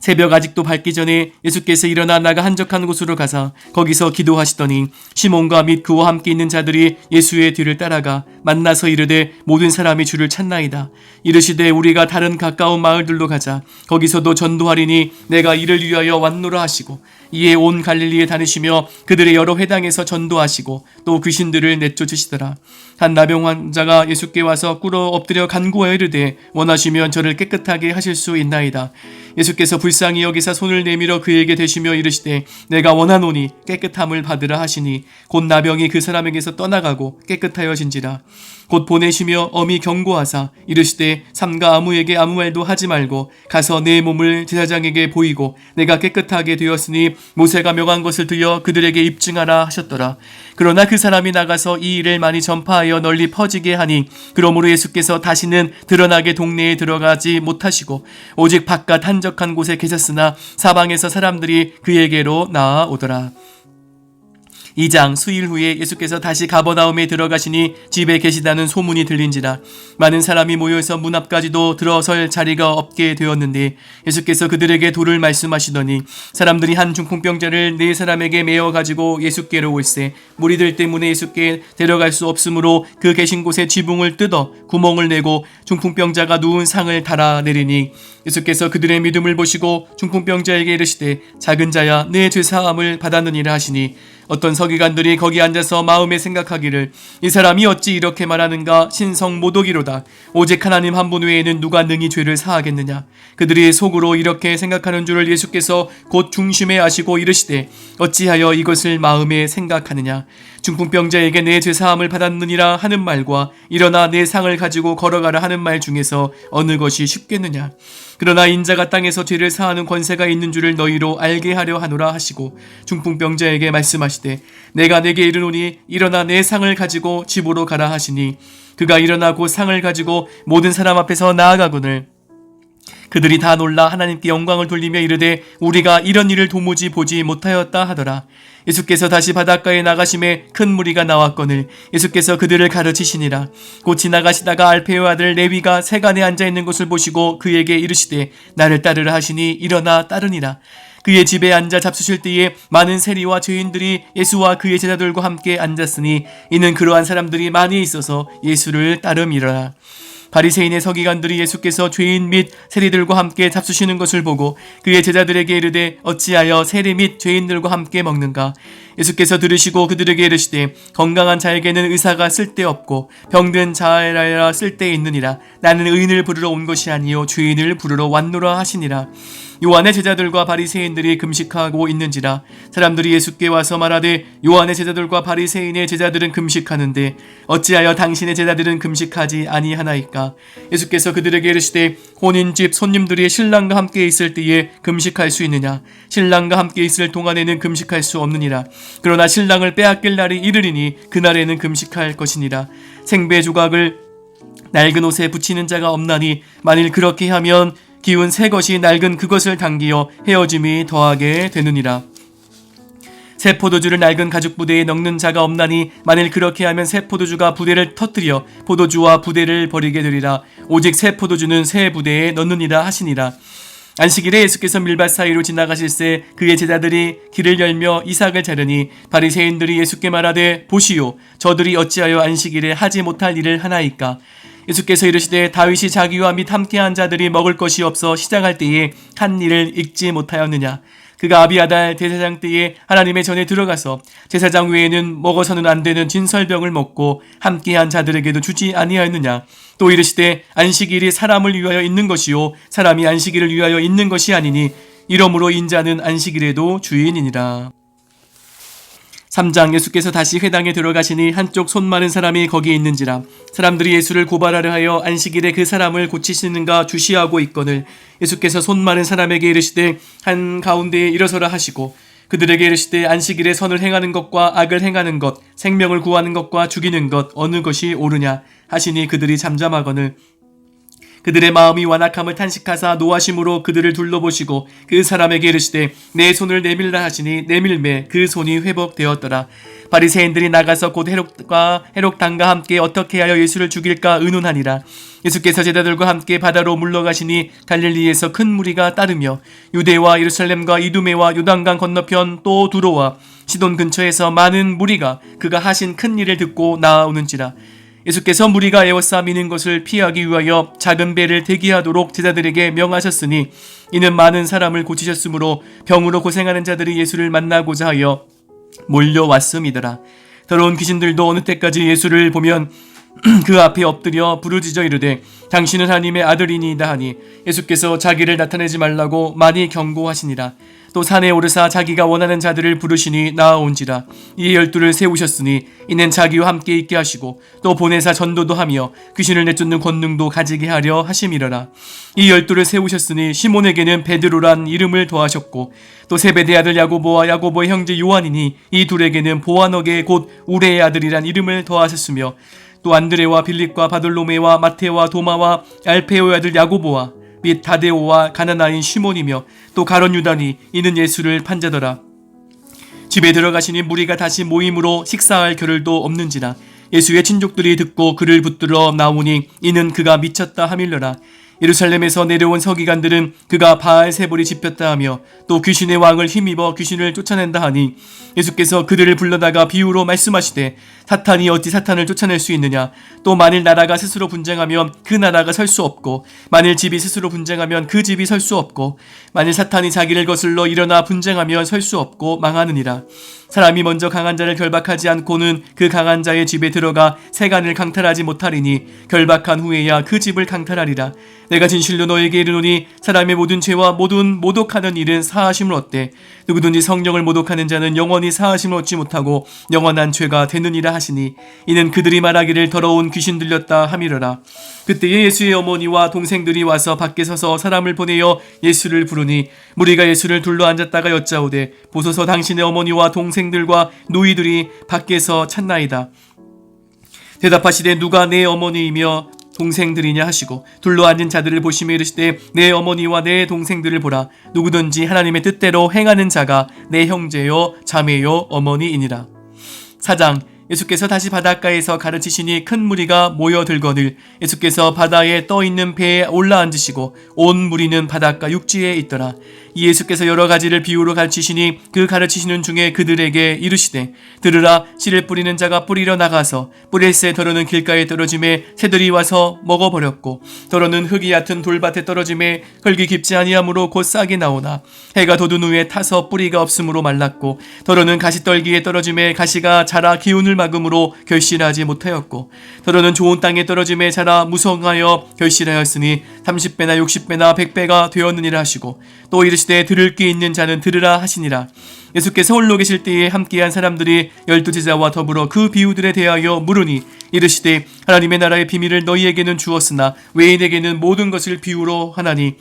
새벽 아직도 밝기 전에 예수께서 일어나 나가 한적한 곳으로 가사 거기서 기도하시더니 시몬과 및 그와 함께 있는 자들이 예수의 뒤를 따라가 만나서 이르되 모든 사람이 주를 찾나이다. 이르시되 우리가 다른 가까운 마을들로 가자. 거기서도 전도하리니 내가 이를 위하여 왔노라 하시고 이에 온 갈릴리에 다니시며 그들의 여러 회당에서 전도하시고 또 귀신들을 내쫓으시더라. 한 나병 환자가 예수께 와서 꿇어 엎드려 간구하여 이르되 원하시면 저를 깨끗하게 하실 수 있나이다. 예수께서 불쌍히 여기사 손을 내밀어 그에게 대시며 이르시되 내가 원하노니 깨끗함을 받으라 하시니 곧 나병이 그 사람에게서 떠나가고 깨끗하여진지라. 곧 보내시며 엄히 경고하사 이르시되 삼가 아무에게 아무 말도 하지 말고 가서 내 몸을 제사장에게 보이고 내가 깨끗하게 되었으니 모세가 명한 것을 들여 그들에게 입증하라 하셨더라. 그러나 그 사람이 나가서 이 일을 많이 전파하여 널리 퍼지게 하니 그러므로 예수께서 다시는 드러나게 동네에 들어가지 못하시고 오직 바깥 한적한 곳에 계셨으나 사방에서 사람들이 그에게로 나아오더라. 2장 수일 후에 예수께서 다시 가버나움에 들어가시니 집에 계시다는 소문이 들린지라. 많은 사람이 모여서 문 앞까지도 들어설 자리가 없게 되었는데 예수께서 그들에게 도를 말씀하시더니 사람들이 한 중풍병자를 4사람에게 메어 가지고 예수께로 올세 무리들 때문에 예수께 데려갈 수 없으므로 그 계신 곳에 지붕을 뜯어 구멍을 내고 중풍병자가 누운 상을 달아내리니 예수께서 그들의 믿음을 보시고 중풍병자에게 이르시되 작은 자야 내 죄사함을 받았느니라 하시니 어떤 서기관들이 거기 앉아서 마음에 생각하기를 이 사람이 어찌 이렇게 말하는가 신성 모독이로다. 오직 하나님 한 분 외에는 누가 능히 죄를 사하겠느냐. 그들이 속으로 이렇게 생각하는 줄을 예수께서 곧 중심에 아시고 이르시되 어찌하여 이것을 마음에 생각하느냐. 중풍병자에게 내 죄사함을 받았느니라 하는 말과 일어나 내 상을 가지고 걸어가라 하는 말 중에서 어느 것이 쉽겠느냐. 그러나 인자가 땅에서 죄를 사하는 권세가 있는 줄을 너희로 알게 하려 하노라 하시고 중풍병자에게 말씀하시되 내가 내게 이르노니 일어나 내 상을 가지고 집으로 가라 하시니 그가 일어나고 상을 가지고 모든 사람 앞에서 나아가거늘 그들이 다 놀라 하나님께 영광을 돌리며 이르되 우리가 이런 일을 도무지 보지 못하였다 하더라. 예수께서 다시 바닷가에 나가심에 큰 무리가 나왔거늘 예수께서 그들을 가르치시니라. 곧 지나가시다가 알페의 아들 레위가 세간에 앉아있는 것을 보시고 그에게 이르시되 나를 따르라 하시니 일어나 따르니라. 그의 집에 앉아 잡수실 때에 많은 세리와 죄인들이 예수와 그의 제자들과 함께 앉았으니 이는 그러한 사람들이 많이 있어서 예수를 따름이라. 바리새인의 서기관들이 예수께서 죄인 및 세리들과 함께 잡수시는 것을 보고 그의 제자들에게 이르되 어찌하여 세리 및 죄인들과 함께 먹는가. 예수께서 들으시고 그들에게 이르시되 건강한 자에게는 의사가 쓸데없고 병든 자에라 쓸데있느니라. 나는 의인을 부르러 온 것이 아니요 죄인을 부르러 왔노라 하시니라. 요한의 제자들과 바리새인들이 금식하고 있는지라. 사람들이 예수께 와서 말하되 요한의 제자들과 바리새인의 제자들은 금식하는데 어찌하여 당신의 제자들은 금식하지 아니하나이까. 예수께서 그들에게 이르시되 혼인집 손님들이 신랑과 함께 있을 때에 금식할 수 있느냐. 신랑과 함께 있을 동안에는 금식할 수 없느니라. 그러나 신랑을 빼앗길 날이 이르리니 그날에는 금식할 것이니라. 생배 조각을 낡은 옷에 붙이는 자가 없나니 만일 그렇게 하면 기운 새 것이 낡은 그것을 당기어 헤어짐이 더하게 되느니라. 새 포도주를 낡은 가죽 부대에 넣는 자가 없나니 만일 그렇게 하면 새 포도주가 부대를 터뜨려 포도주와 부대를 버리게 되리라. 오직 새 포도주는 새 부대에 넣느니라 하시니라. 안식일에 예수께서 밀밭 사이로 지나가실새 그의 제자들이 길을 열며 이삭을 자르니 바리새인들이 예수께 말하되 보시오 저들이 어찌하여 안식일에 하지 못할 일을 하나이까. 예수께서 이르시되 다윗이 자기와 및 함께한 자들이 먹을 것이 없어 시작할 때에 한 일을 읽지 못하였느냐. 그가 아비아달 대제사장 때에 하나님의 전에 들어가서 제사장 외에는 먹어서는 안 되는 진설병을 먹고 함께한 자들에게도 주지 아니하였느냐. 또 이르시되 안식일이 사람을 위하여 있는 것이요 사람이 안식일을 위하여 있는 것이 아니니 이러므로 인자는 안식일에도 주인이니라. 3장. 예수께서 다시 회당에 들어가시니 한쪽 손 마른 사람이 거기에 있는지라. 사람들이 예수를 고발하려 하여 안식일에 그 사람을 고치시는가 주시하고 있거늘 예수께서 손 마른 사람에게 이르시되 한 가운데에 일어서라 하시고 그들에게 이르시되 안식일에 선을 행하는 것과 악을 행하는 것 생명을 구하는 것과 죽이는 것 어느 것이 옳으냐 하시니 그들이 잠잠하거늘 그들의 마음이 완악함을 탄식하사 노하심으로 그들을 둘러보시고 그 사람에게 이르시되 내 손을 내밀라 하시니 내밀매 그 손이 회복되었더라. 바리새인들이 나가서 곧 헤롯당과 함께 어떻게 하여 예수를 죽일까 의논하니라. 예수께서 제자들과 함께 바다로 물러가시니 갈릴리에서 큰 무리가 따르며 유대와 예루살렘과 이두메와 요단강 건너편 또 두로와 시돈 근처에서 많은 무리가 그가 하신 큰 일을 듣고 나아오는지라. 예수께서 무리가 에워싸미는 것을 피하기 위하여 작은 배를 대기하도록 제자들에게 명하셨으니 이는 많은 사람을 고치셨으므로 병으로 고생하는 자들이 예수를 만나고자 하여 몰려왔음이더라. 더러운 귀신들도 어느 때까지 예수를 보면 그 앞에 엎드려 부르짖어 이르되 당신은 하나님의 아들이니이다 하니 예수께서 자기를 나타내지 말라고 많이 경고하시니라. 또 산에 오르사 자기가 원하는 자들을 부르시니 나아온지라. 이에 12를 세우셨으니 이는 자기와 함께 있게 하시고 또 보내사 전도도 하며 귀신을 내쫓는 권능도 가지게 하려 하심이러라. 이 12를 세우셨으니 시몬에게는 베드로란 이름을 더하셨고 또 세베대 아들 야고보와 야고보의 형제 요한이니 이 둘에게는 보아너게 곧 우레의 아들이란 이름을 더하셨으며 또 안드레와 빌립과 바돌로메와 마테와 도마와 알페오의 아들 야고보와 및 다데오와 가나나인 시몬이며 또 가룟 유다니 이는 예수를 판자더라. 집에 들어가시니 무리가 다시 모임으로 식사할 겨를도 없는지라. 예수의 친족들이 듣고 그를 붙들어 나오니 이는 그가 미쳤다 하밀러라. 예루살렘에서 내려온 서기관들은 그가 바알세볼이 집혔다 하며 또 귀신의 왕을 힘입어 귀신을 쫓아낸다 하니 예수께서 그들을 불러다가 비유로 말씀하시되 사탄이 어찌 사탄을 쫓아낼 수 있느냐. 또 만일 나라가 스스로 분쟁하면 그 나라가 설 수 없고 만일 집이 스스로 분쟁하면 그 집이 설 수 없고 만일 사탄이 자기를 거슬러 일어나 분쟁하면 설 수 없고 망하느니라. 사람이 먼저 강한 자를 결박하지 않고는 그 강한 자의 집에 들어가 세간을 강탈하지 못하리니 결박한 후에야 그 집을 강탈하리라. 내가 진실로 너에게 이르노니 사람의 모든 죄와 모든 모독하는 일은 사하심을 얻되 누구든지 성령을 모독하는 자는 영원히 사하심을 얻지 못하고 영원한 죄가 되느니라 하시니 이는 그들이 말하기를 더러운 귀신 들렸다 함이러라. 그때에 예수의 어머니와 동생들이 와서 밖에 서서 사람을 보내어 예수를 부르니 무리가 예수를 둘러 앉았다가 여짜오되 보소서 당신의 어머니와 동생들과 누이들이 밖에서 찾나이다. 대답하시되 누가 내 어머니이며 동생들이냐 하시고 둘러 앉은 자들을 보시며 이르시되 내 어머니와 내 동생들을 보라. 누구든지 하나님의 뜻대로 행하는 자가 내 형제요 자매요 어머니이니라. 4장. 예수께서 다시 바닷가에서 가르치시니 큰 무리가 모여들거늘 예수께서 바다에 떠있는 배에 올라앉으시고 온 무리는 바닷가 육지에 있더라. 이 예수께서 여러 가지를 비유로 가르치시니 그 가르치시는 중에 그들에게 이르시되 들으라 씨를 뿌리는 자가 뿌리러 나가서 뿌릴새 더러는 길가에 떨어짐에 새들이 와서 먹어버렸고 더러는 흙이 얕은 돌밭에 떨어짐에 흙이 깊지 아니하므로 곧 싹이 나오나 해가 돋은 후에 타서 뿌리가 없으므로 말랐고 더러는 가시떨기에 떨어짐에 가시가 자라 기운을 막음으로 결실하지 못하였고 더러는 좋은 땅에 떨어짐에 자라 무성하여 결실하였으니 30배나 60배나 100배가 되었느니라 하시고 또 이르시되 들을 귀 있는 자는 들으라 하시니라. 예수께서 홀로 계실 때에 함께한 사람들이 12제자와 더불어 그 비유들에 대하여 물으니 이르시되 하나님의 나라의 비밀을 너희에게는 주었으나 외인에게는 모든 것을 비유로 하나니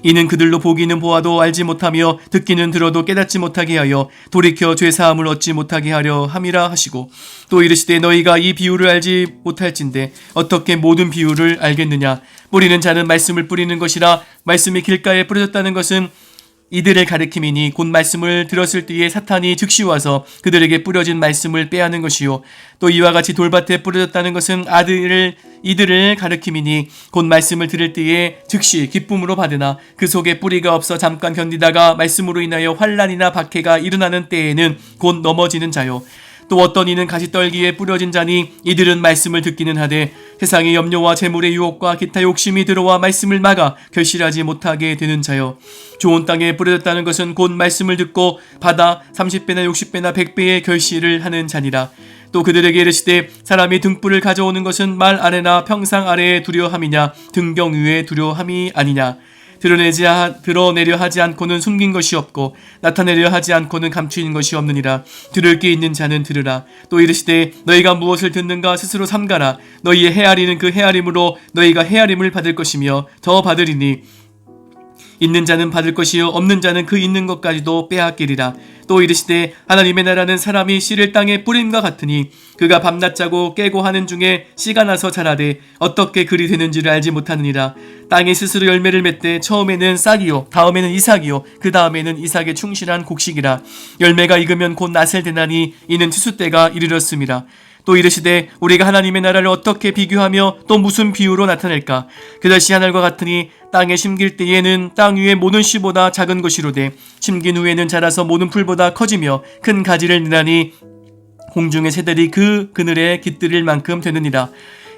이는 그들로 보기는 보아도 알지 못하며 듣기는 들어도 깨닫지 못하게 하여 돌이켜 죄사함을 얻지 못하게 하려 함이라 하시고 또 이르시되 너희가 이 비유를 알지 못할진대 어떻게 모든 비유를 알겠느냐. 뿌리는 자는 말씀을 뿌리는 것이라 말씀이 길가에 뿌려졌다는 것은 이들을 가리킴이니 곧 말씀을 들었을 때에 사탄이 즉시 와서 그들에게 뿌려진 말씀을 빼앗는 것이요 또 이와 같이 돌밭에 뿌려졌다는 것은 이들을 가리킴이니 곧 말씀을 들을 때에 즉시 기쁨으로 받으나 그 속에 뿌리가 없어 잠깐 견디다가 말씀으로 인하여 환난이나 박해가 일어나는 때에는 곧 넘어지는 자요 또 어떤 이는 가시떨기에 뿌려진 자니 이들은 말씀을 듣기는 하되 세상의 염려와 재물의 유혹과 기타 욕심이 들어와 말씀을 막아 결실하지 못하게 되는 자요 좋은 땅에 뿌려졌다는 것은 곧 말씀을 듣고 받아 30배나 60배나 100배의 결실을 하는 자니라. 또 그들에게 이르시되 사람이 등불을 가져오는 것은 말 아래나 평상 아래에 두려함이냐 등경 위에 두려함이 아니냐. 드러내려 하지 않고는 숨긴 것이 없고 나타내려 하지 않고는 감추인 것이 없느니라. 들을 귀 있는 자는 들으라. 또 이르시되 너희가 무엇을 듣는가 스스로 삼가라. 너희의 헤아리는 그 헤아림으로 너희가 헤아림을 받을 것이며 더 받으리니 있는 자는 받을 것이요 없는 자는 그 있는 것까지도 빼앗기리라. 또 이르시되 하나님의 나라는 사람이 씨를 땅에 뿌림과 같으니 그가 밤낮 자고 깨고 하는 중에 씨가 나서 자라되 어떻게 그리 되는지를 알지 못하느니라. 땅이 스스로 열매를 맺되 처음에는 싹이요 다음에는 이삭이요 그 다음에는 이삭의 충실한 곡식이라. 열매가 익으면 곧 낫을 대나니 이는 추수 때가 이르렀음이라. 또 이르시되 우리가 하나님의 나라를 어떻게 비교하며 또 무슨 비유로 나타낼까. 그것이 하늘과 같으니 땅에 심길 때에는 땅 위에 모든 씨보다 작은 것이로되 심긴 후에는 자라서 모든 풀보다 커지며 큰 가지를 내나니 공중의 새들이 그 그늘에 깃들일 만큼 되느니라.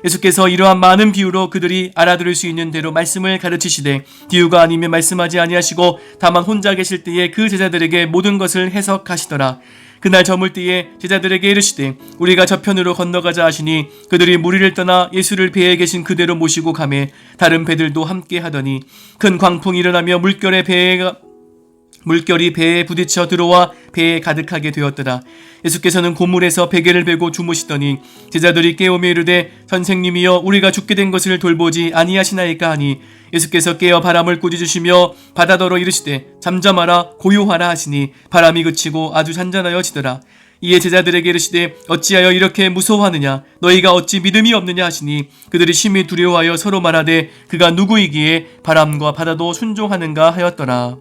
예수께서 이러한 많은 비유로 그들이 알아들을 수 있는 대로 말씀을 가르치시되 비유가 아니면 말씀하지 아니하시고 다만 혼자 계실 때에 그 제자들에게 모든 것을 해석하시더라. 그날 저물 때에 제자들에게 이르시되 우리가 저편으로 건너가자 하시니 그들이 무리를 떠나 예수를 배에 계신 그대로 모시고 가매 다른 배들도 함께 하더니 큰 광풍이 일어나며 물결이 배에 부딪혀 들어와 배에 가득하게 되었더라. 예수께서는 고물에서 베개를 베고 주무시더니 제자들이 깨우며 이르되 선생님이여 우리가 죽게 된 것을 돌보지 아니하시나이까 하니 예수께서 깨어 바람을 꾸짖으시며 바다더러 이르시되 잠잠하라 고요하라 하시니 바람이 그치고 아주 잔잔하여지더라. 이에 제자들에게 이르시되 어찌하여 이렇게 무서워하느냐 너희가 어찌 믿음이 없느냐 하시니 그들이 심히 두려워하여 서로 말하되 그가 누구이기에 바람과 바다도 순종하는가 하였더라.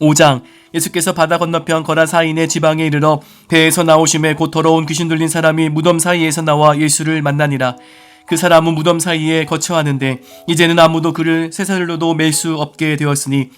5장 예수께서 바다 건너편 거라사인의 지방에 이르러 배에서 나오심에 곧 더러운 귀신 들린 사람이 무덤 사이에서 나와 예수를 만나니라. 그 사람은 무덤 사이에 거처하는데 이제는 아무도 그를 쇠사슬로도 맬 수 없게 되었으니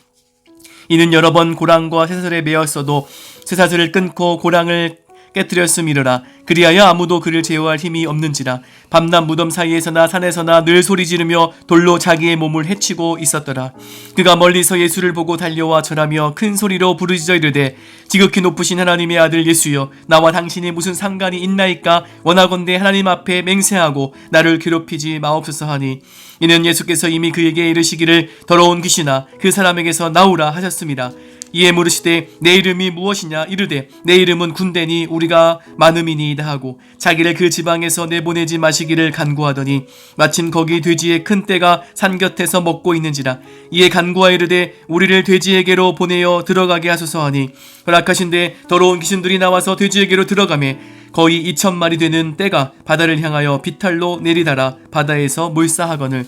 이는 여러 번 고랑과 쇠사슬에 매었어도 쇠사슬을 끊고 고랑을 깨뜨렸음이로라. 그리하여 아무도 그를 제어할 힘이 없는지라. 밤낮 무덤 사이에서나 산에서나 늘 소리 지르며 돌로 자기의 몸을 해치고 있었더라. 그가 멀리서 예수를 보고 달려와 절하며 큰 소리로 부르짖어 이르되 지극히 높으신 하나님의 아들 예수여 나와 당신이 무슨 상관이 있나이까. 원하건대 하나님 앞에 맹세하고 나를 괴롭히지 마옵소서 하니 이는 예수께서 이미 그에게 이르시기를 더러운 귀신아 그 사람에게서 나오라 하셨습니다. 이에 물으시되 내 이름이 무엇이냐. 이르되 내 이름은 군대니 우리가 많음이니이다 하고 자기를 그 지방에서 내보내지 마시기를 간구하더니 마침 거기 돼지의 큰 떼가 산 곁에서 먹고 있는지라. 이에 간구하여 이르되 우리를 돼지에게로 보내어 들어가게 하소서 하니 허락하신대 더러운 귀신들이 나와서 돼지에게로 들어가매 거의 2,000마리 되는 떼가 바다를 향하여 비탈로 내리달아 바다에서 몰사하거늘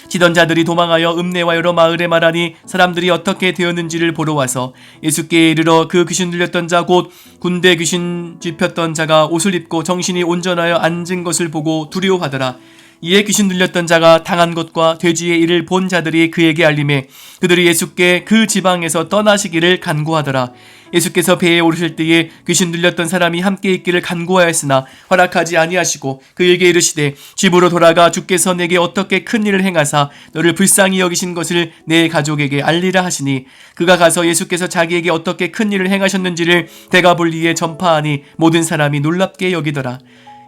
치던 자들이 도망하여 읍내와 여러 마을에 말하니 사람들이 어떻게 되었는지를 보러 와서 예수께 이르러 그 귀신 들렸던 자 곧 군대 귀신 쥐폈던 자가 옷을 입고 정신이 온전하여 앉은 것을 보고 두려워하더라. 이에 귀신 들렸던 자가 당한 것과 돼지의 일을 본 자들이 그에게 알림해 그들이 예수께 그 지방에서 떠나시기를 간구하더라. 예수께서 배에 오르실 때에 귀신 들렸던 사람이 함께 있기를 간구하였으나 허락하지 아니하시고 그에게 이르시되 집으로 돌아가 주께서 내게 어떻게 큰 일을 행하사 너를 불쌍히 여기신 것을 내 가족에게 알리라 하시니 그가 가서 예수께서 자기에게 어떻게 큰 일을 행하셨는지를 데가볼리에 전파하니 모든 사람이 놀랍게 여기더라.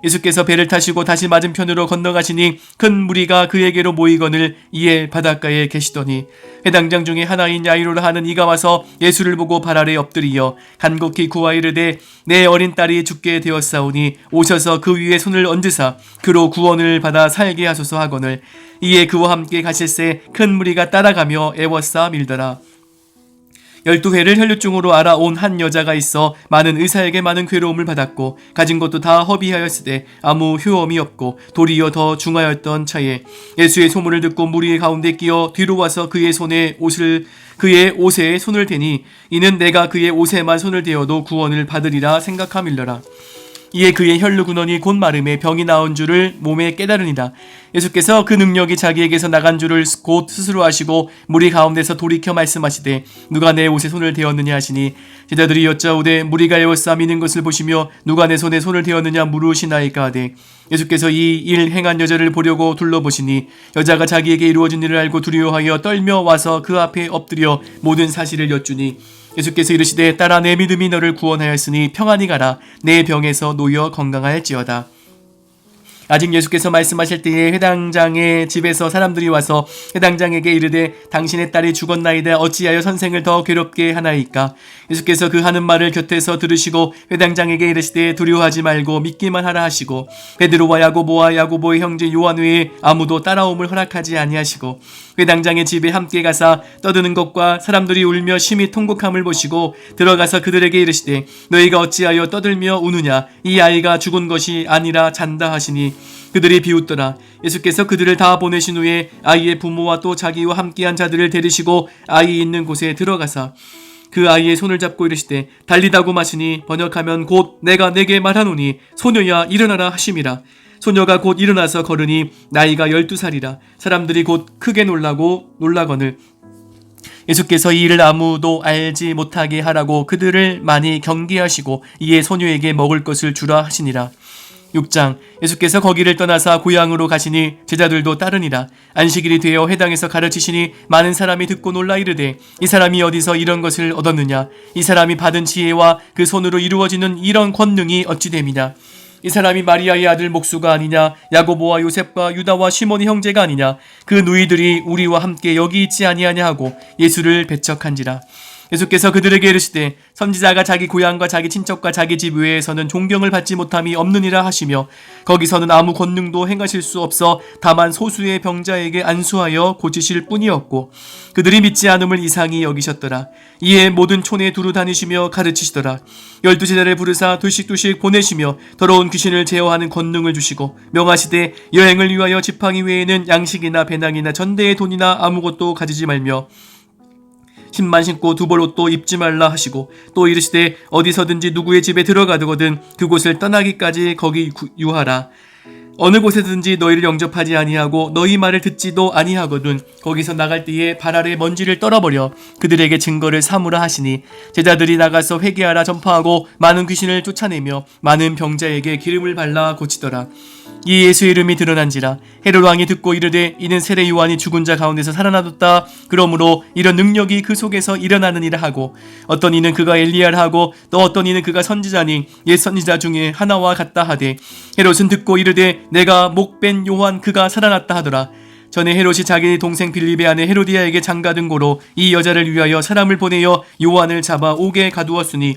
예수께서 배를 타시고 다시 맞은편으로 건너가시니 큰 무리가 그에게로 모이거늘 이에 바닷가에 계시더니 회당장 중에 하나인 야이로라 하는 이가 와서 예수를 보고 발 아래 엎드리어 간곡히 구하 이르되 내 어린 딸이 죽게 되었사오니 오셔서 그 위에 손을 얹으사 그로 구원을 받아 살게 하소서 하거늘 이에 그와 함께 가실새 큰 무리가 따라가며 애워싸 밀더라. 12회를 혈류증으로 알아온 한 여자가 있어 많은 의사에게 많은 괴로움을 받았고 가진 것도 다 허비하였으되 아무 효험이 없고 도리어 더 중하였던 차에 예수의 소문을 듣고 무리 가운데 끼어 뒤로 와서 그의 옷에 손을 대니 이는 내가 그의 옷에만 손을 대어도 구원을 받으리라 생각함일러라. 이에 그의 혈루 근원이 곧 마름에 병이 나온 줄을 몸에 깨달으니라. 예수께서 그 능력이 자기에게서 나간 줄을 곧 스스로 아시고 무리 가운데서 돌이켜 말씀하시되 누가 내 옷에 손을 대었느냐 하시니 제자들이 여짜오되 무리가 에워싸 미는 것을 보시며 누가 내 손에 손을 대었느냐 물으시나이까 하되 예수께서 이 일 행한 여자를 보려고 둘러보시니 여자가 자기에게 이루어진 일을 알고 두려워하여 떨며 와서 그 앞에 엎드려 모든 사실을 여쭈니 예수께서 이르시되 딸아 내 믿음이 너를 구원하였으니 평안히 가라 내 병에서 놓여 건강할지어다. 아직 예수께서 말씀하실 때에 회당장의 집에서 사람들이 와서 회당장에게 이르되 당신의 딸이 죽었나이다 어찌하여 선생을 더 괴롭게 하나이까. 예수께서 그 하는 말을 곁에서 들으시고 회당장에게 이르시되 두려워하지 말고 믿기만 하라 하시고 베드로와 야고보의 형제 요한 외에 아무도 따라옴을 허락하지 아니하시고 회당장의 집에 함께 가사 떠드는 것과 사람들이 울며 심히 통곡함을 보시고 들어가서 그들에게 이르시되 너희가 어찌하여 떠들며 우느냐 이 아이가 죽은 것이 아니라 잔다 하시니 그들이 비웃더라. 예수께서 그들을 다 보내신 후에 아이의 부모와 또 자기와 함께한 자들을 데리시고 아이 있는 곳에 들어가사 그 아이의 손을 잡고 이르시되 달리다고 마시니 번역하면 곧 내가 내게 말하노니 소녀야 일어나라 하심이라. 소녀가 곧 일어나서 걸으니 나이가 12살이라. 사람들이 곧 크게 놀라거늘 예수께서 이 일을 아무도 알지 못하게 하라고 그들을 많이 경계하시고 이에 소녀에게 먹을 것을 주라 하시니라. 6장 예수께서 거기를 떠나사 고향으로 가시니 제자들도 따르니라. 안식일이 되어 회당에서 가르치시니 많은 사람이 듣고 놀라 이르되 이 사람이 어디서 이런 것을 얻었느냐 이 사람이 받은 지혜와 그 손으로 이루어지는 이런 권능이 어찌 됨이냐 이 사람이 마리아의 아들 목수가 아니냐 야고보와 요셉과 유다와 시몬의 형제가 아니냐 그 누이들이 우리와 함께 여기 있지 아니하냐 하고 예수를 배척한지라. 예수께서 그들에게 이르시되 선지자가 자기 고향과 자기 친척과 자기 집 외에서는 존경을 받지 못함이 없느니라 하시며 거기서는 아무 권능도 행하실 수 없어 다만 소수의 병자에게 안수하여 고치실 뿐이었고 그들이 믿지 않음을 이상히 여기셨더라. 이에 모든 촌에 두루 다니시며 가르치시더라. 12제자를 부르사 둘씩 보내시며 더러운 귀신을 제어하는 권능을 주시고 명하시되 여행을 위하여 지팡이 외에는 양식이나 배낭이나 전대의 돈이나 아무것도 가지지 말며 신만 신고 두벌 옷도 입지 말라 하시고 또 이르시되 어디서든지 누구의 집에 들어가거든 그곳을 떠나기까지 거기 유하라. 어느 곳에든지 너희를 영접하지 아니하고 너희 말을 듣지도 아니하거든 거기서 나갈 때에 발 아래 먼지를 떨어버려 그들에게 증거를 삼으라 하시니 제자들이 나가서 회개하라 전파하고 많은 귀신을 쫓아내며 많은 병자에게 기름을 발라 고치더라. 이 예수의 이름이 드러난지라. 헤롯 왕이 듣고 이르되 이는 세례 요한이 죽은 자 가운데서 살아나뒀다. 그러므로 이런 능력이 그 속에서 일어나느니라 하고 어떤 이는 그가 엘리야라 하고 또 어떤 이는 그가 선지자니 옛 선지자 중에 하나와 같다 하되 헤롯은 듣고 이르되 내가 목벤 요한 그가 살아났다 하더라. 전에 헤롯이 자기 동생 빌립의 아내 헤로디아에게 장가든 고로 이 여자를 위하여 사람을 보내어 요한을 잡아 옥에 가두었으니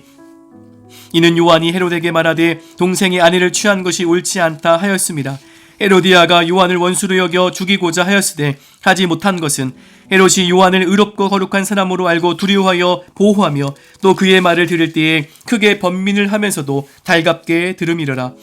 이는 요한이 헤롯에게 말하되 동생의 아내를 취한 것이 옳지 않다 하였습니다. 헤로디아가 요한을 원수로 여겨 죽이고자 하였으되 하지 못한 것은 헤롯이 요한을 의롭고 거룩한 사람으로 알고 두려워하여 보호하며 또 그의 말을 들을 때에 크게 번민을 하면서도 달갑게 들음이러라.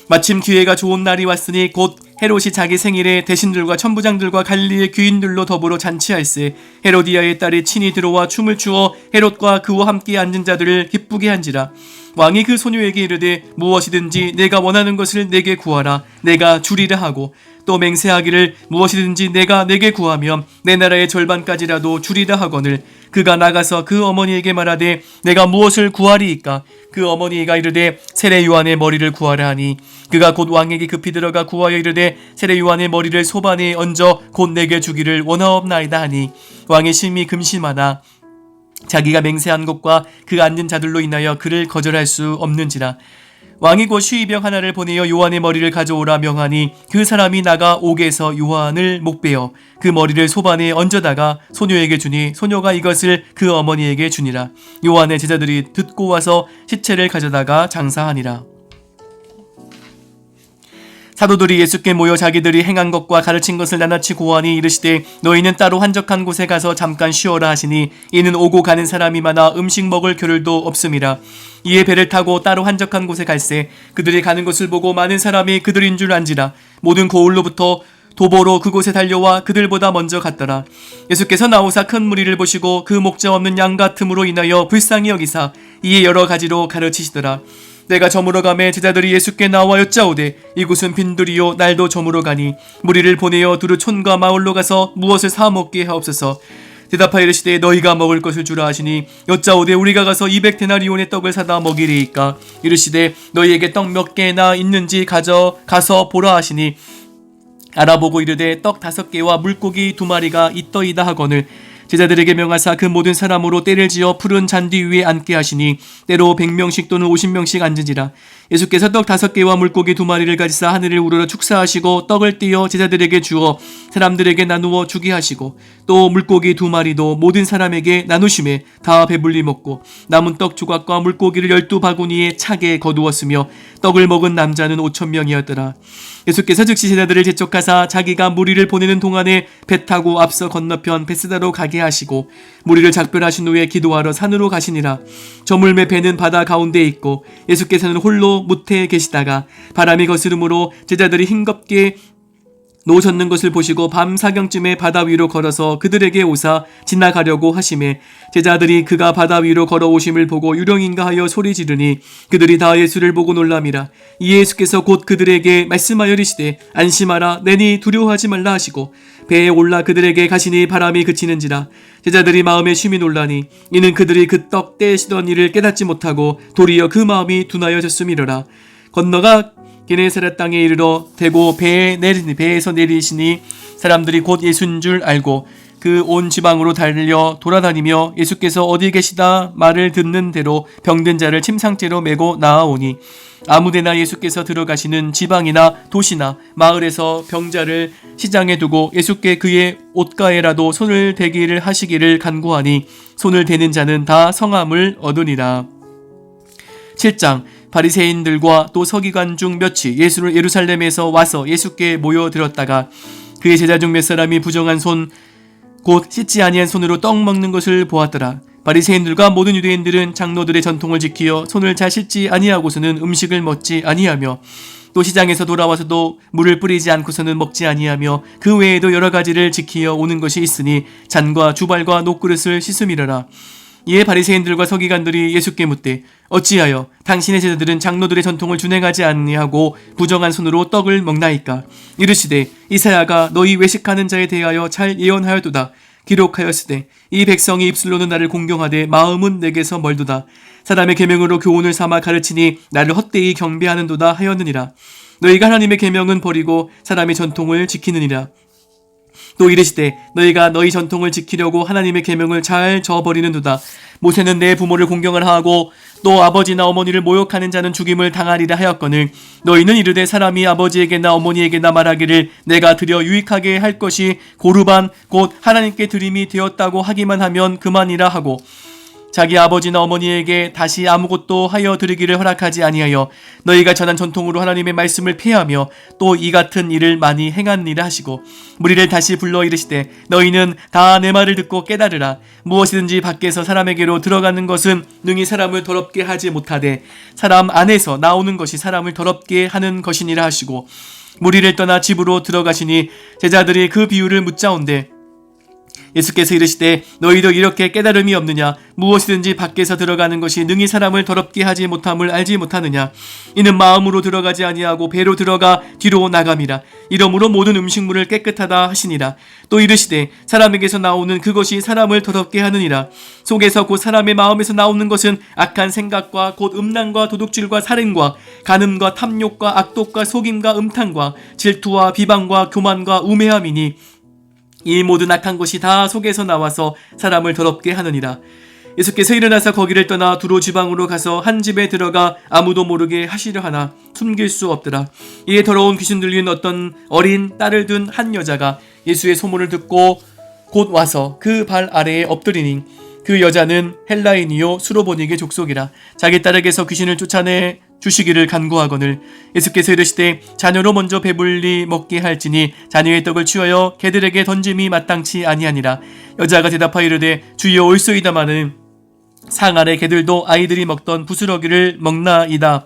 마침 기회가 좋은 날이 왔으니 곧 헤롯이 자기 생일에 대신들과 천부장들과 갈릴리의 귀인들로 더불어 잔치할세 헤로디아의 딸이 친히 들어와 춤을 추어 헤롯과 그와 함께 앉은 자들을 기쁘게 한지라. 왕이 그 소녀에게 이르되 무엇이든지 내가 원하는 것을 내게 구하라 내가 주리라 하고 또 맹세하기를 무엇이든지 내가 내게 구하면 내 나라의 절반까지라도 주리라 하거늘 그가 나가서 그 어머니에게 말하되 내가 무엇을 구하리이까. 그 어머니가 이르되 세례 요한의 머리를 구하라 하니 그가 곧 왕에게 급히 들어가 구하여 이르되 세례 요한의 머리를 소반에 얹어 곧 내게 주기를 원하옵나이다 하니 왕의 심히 금심하나 자기가 맹세한 것과 그 앉은 자들로 인하여 그를 거절할 수 없는지라. 왕이 곧 쉬위병 하나를 보내어 요한의 머리를 가져오라 명하니 그 사람이 나가 옥에서 요한을 목베어 그 머리를 소반에 얹어다가 소녀에게 주니 소녀가 이것을 그 어머니에게 주니라. 요한의 제자들이 듣고 와서 시체를 가져다가 장사하니라. 사도들이 예수께 모여 자기들이 행한 것과 가르친 것을 낱낱이 고하니 이르시되 너희는 따로 한적한 곳에 가서 잠깐 쉬어라 하시니 이는 오고 가는 사람이 많아 음식 먹을 겨를도 없음이라. 이에 배를 타고 따로 한적한 곳에 갈새 그들이 가는 것을 보고 많은 사람이 그들인 줄 안지라. 모든 고을로부터 도보로 그곳에 달려와 그들보다 먼저 갔더라. 예수께서 나오사 큰 무리를 보시고 그 목자 없는 양 같음으로 인하여 불쌍히 여기사 이에 여러 가지로 가르치시더라. 내가 저물어 가매 제자들이 예수께 나와 여짜오되 이곳은 빈들이요 날도 저물어 가니 무리를 보내어 두루 촌과 마을로 가서 무엇을 사 먹게 하옵소서. 대답하여 이르시되 너희가 먹을 것을 주라 하시니 여짜오되 우리가 가서 200데나리온의 떡을 사다 먹이리이까. 이르시되 너희에게 떡 몇 개나 있는지 가서 보라 하시니 알아보고 이르되 떡 5개와 물고기 2마리가 있더이다 하거늘 제자들에게 명하사 그 모든 사람으로 때를 지어 푸른 잔디 위에 앉게 하시니 때로 100명씩 또는 50명씩 앉은지라. 예수께서 떡 5개와 물고기 2마리를 가지사 하늘을 우러러 축사하시고 떡을 띄어 제자들에게 주어 사람들에게 나누어 주게 하시고 또 물고기 2마리도 모든 사람에게 나누심에 다 배불리 먹고 남은 떡 조각과 물고기를 12바구니에 차게 거두었으며 떡을 먹은 남자는 5,000명이었더라. 예수께서 즉시 제자들을 재촉하사 자기가 무리를 보내는 동안에 배 타고 앞서 건너편 베스다로 가게 하시고 무리를 작별하신 후에 기도하러 산으로 가시니라. 저물매 배는 바다 가운데에 있고 예수께서는 홀로 무태에 계시다가 바람이 거스름으로 제자들이 싱겁게 노 젓는 것을 보시고 밤 사경쯤에 바다 위로 걸어서 그들에게 오사 지나가려고 하심에 제자들이 그가 바다 위로 걸어오심을 보고 유령인가 하여 소리 지르니 그들이 다 예수를 보고 놀람이라. 이에 예수께서 곧 그들에게 말씀하여 이르시되 안심하라 내니 두려워하지 말라 하시고 배에 올라 그들에게 가시니 바람이 그치는지라. 제자들이 마음에 심히 놀라니 이는 그들이 그 떡 떼시던 일을 깨닫지 못하고 도리어 그 마음이 둔하여졌음이로라. 건너가 게네사렛 땅에 이르러 대고 배에서 내리시니 사람들이 곧 예수인 줄 알고 그 온 지방으로 달려 돌아다니며 예수께서 어디 계시다 말을 듣는 대로 병든 자를 침상째로 메고 나아오니 아무데나 예수께서 들어가시는 지방이나 도시나 마을에서 병자를 시장에 두고 예수께 그의 옷가에라도 손을 대기를 하시기를 간구하니 손을 대는 자는 다 성함을 얻으니라. 7장 바리새인들과 또 서기관 중 몇이 예수를 예루살렘에서 와서 예수께 모여들었다가 그의 제자 중 몇 사람이 부정한 손 곧 씻지 아니한 손으로 떡 먹는 것을 보았더라. 바리새인들과 모든 유대인들은 장로들의 전통을 지키어 손을 잘 씻지 아니하고서는 음식을 먹지 아니하며 또 시장에서 돌아와서도 물을 뿌리지 않고서는 먹지 아니하며 그 외에도 여러 가지를 지키어 오는 것이 있으니 잔과 주발과 녹그릇을 씻음이러라. 이에 바리새인들과 서기관들이 예수께 묻되 어찌하여 당신의 제자들은 장로들의 전통을 준행하지 아니하고 부정한 손으로 떡을 먹나이까. 이르시되 이사야가 너희 외식하는 자에 대하여 잘 예언하였도다. 기록하였으되 이 백성이 입술로는 나를 공경하되 마음은 내게서 멀도다. 사람의 계명으로 교훈을 삼아 가르치니 나를 헛되이 경배하는도다 하였느니라. 너희가 하나님의 계명은 버리고 사람의 전통을 지키느니라. 또 이르시되 너희가 너희 전통을 지키려고 하나님의 계명을 잘 저버리는도다. 모세는 내 부모를 공경을 하고 또 아버지나 어머니를 모욕하는 자는 죽임을 당하리라 하였거늘 너희는 이르되 사람이 아버지에게나 어머니에게나 말하기를 내가 드려 유익하게 할 것이 고르반 곧 하나님께 드림이 되었다고 하기만 하면 그만이라 하고 자기 아버지나 어머니에게 다시 아무것도 하여 드리기를 허락하지 아니하여 너희가 전한 전통으로 하나님의 말씀을 폐하며 또 이 같은 일을 많이 행하니라 하시고 무리를 다시 불러 이르시되 너희는 다 내 말을 듣고 깨달으라. 무엇이든지 밖에서 사람에게로 들어가는 것은 능히 사람을 더럽게 하지 못하되 사람 안에서 나오는 것이 사람을 더럽게 하는 것이니라 하시고 무리를 떠나 집으로 들어가시니 제자들이 그 비유를 묻자온대 예수께서 이르시되 너희도 이렇게 깨달음이 없느냐? 무엇이든지 밖에서 들어가는 것이 능히 사람을 더럽게 하지 못함을 알지 못하느냐? 이는 마음으로 들어가지 아니하고 배로 들어가 뒤로 나감이라. 이러므로 모든 음식물을 깨끗하다 하시니라. 또 이르시되 사람에게서 나오는 그것이 사람을 더럽게 하느니라. 속에서 곧 사람의 마음에서 나오는 것은 악한 생각과 곧 음란과 도둑질과 살인과 간음과 탐욕과 악독과 속임과 음탕과 질투와 비방과 교만과 우매함이니 이 모든 악한 것이 다 속에서 나와서 사람을 더럽게 하느니라. 예수께서 일어나서 거기를 떠나 두로 지방으로 가서 한 집에 들어가 아무도 모르게 하시려 하나 숨길 수 없더라. 이에 더러운 귀신 들린 어떤 어린 딸을 둔 한 여자가 예수의 소문을 듣고 곧 와서 그 발 아래에 엎드리니 그 여자는 헬라인이요 수로보닉의 족속이라. 자기 딸에게서 귀신을 쫓아내 주시기를 간구하거늘 예수께서 이르시되 자녀로 먼저 배불리 먹게 할지니 자녀의 떡을 취하여 개들에게 던짐이 마땅치 아니하니라. 여자가 대답하여 이르되 주여 올소이다마는 상 아래 개들도 아이들이 먹던 부스러기를 먹나이다.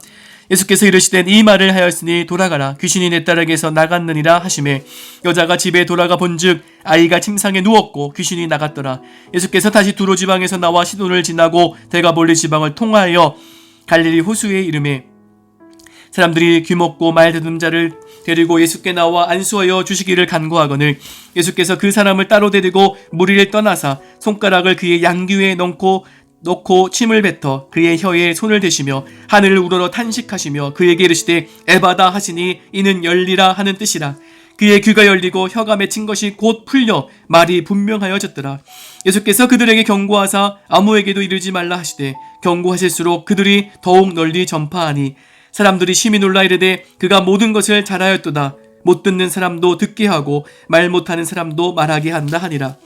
예수께서 이르시되 이 말을 하였으니 돌아가라. 귀신이 내 딸에게서 나갔느니라 하시매 여자가 집에 돌아가 본즉 아이가 침상에 누웠고 귀신이 나갔더라. 예수께서 다시 두로 지방에서 나와 시돈을 지나고 데가볼리 지방을 통하여 갈릴리 호수에 이르매 사람들이 귀먹고 말 듣는 자를 데리고 예수께 나와 안수하여 주시기를 간구하거늘 예수께서 그 사람을 따로 데리고 무리를 떠나사 손가락을 그의 양귀에 넣고 침을 뱉어 그의 혀에 손을 대시며 하늘을 우러러 탄식하시며 그에게 이르시되 에바다 하시니 이는 열리라 하는 뜻이라. 그의 귀가 열리고 혀가 맺힌 것이 곧 풀려 말이 분명하여졌더라. 예수께서 그들에게 경고하사 아무에게도 이르지 말라 하시되 경고하실수록 그들이 더욱 널리 전파하니 사람들이 심히 놀라 이르되 그가 모든 것을 잘하였도다. 못 듣는 사람도 듣게 하고 말 못하는 사람도 말하게 한다 하니라.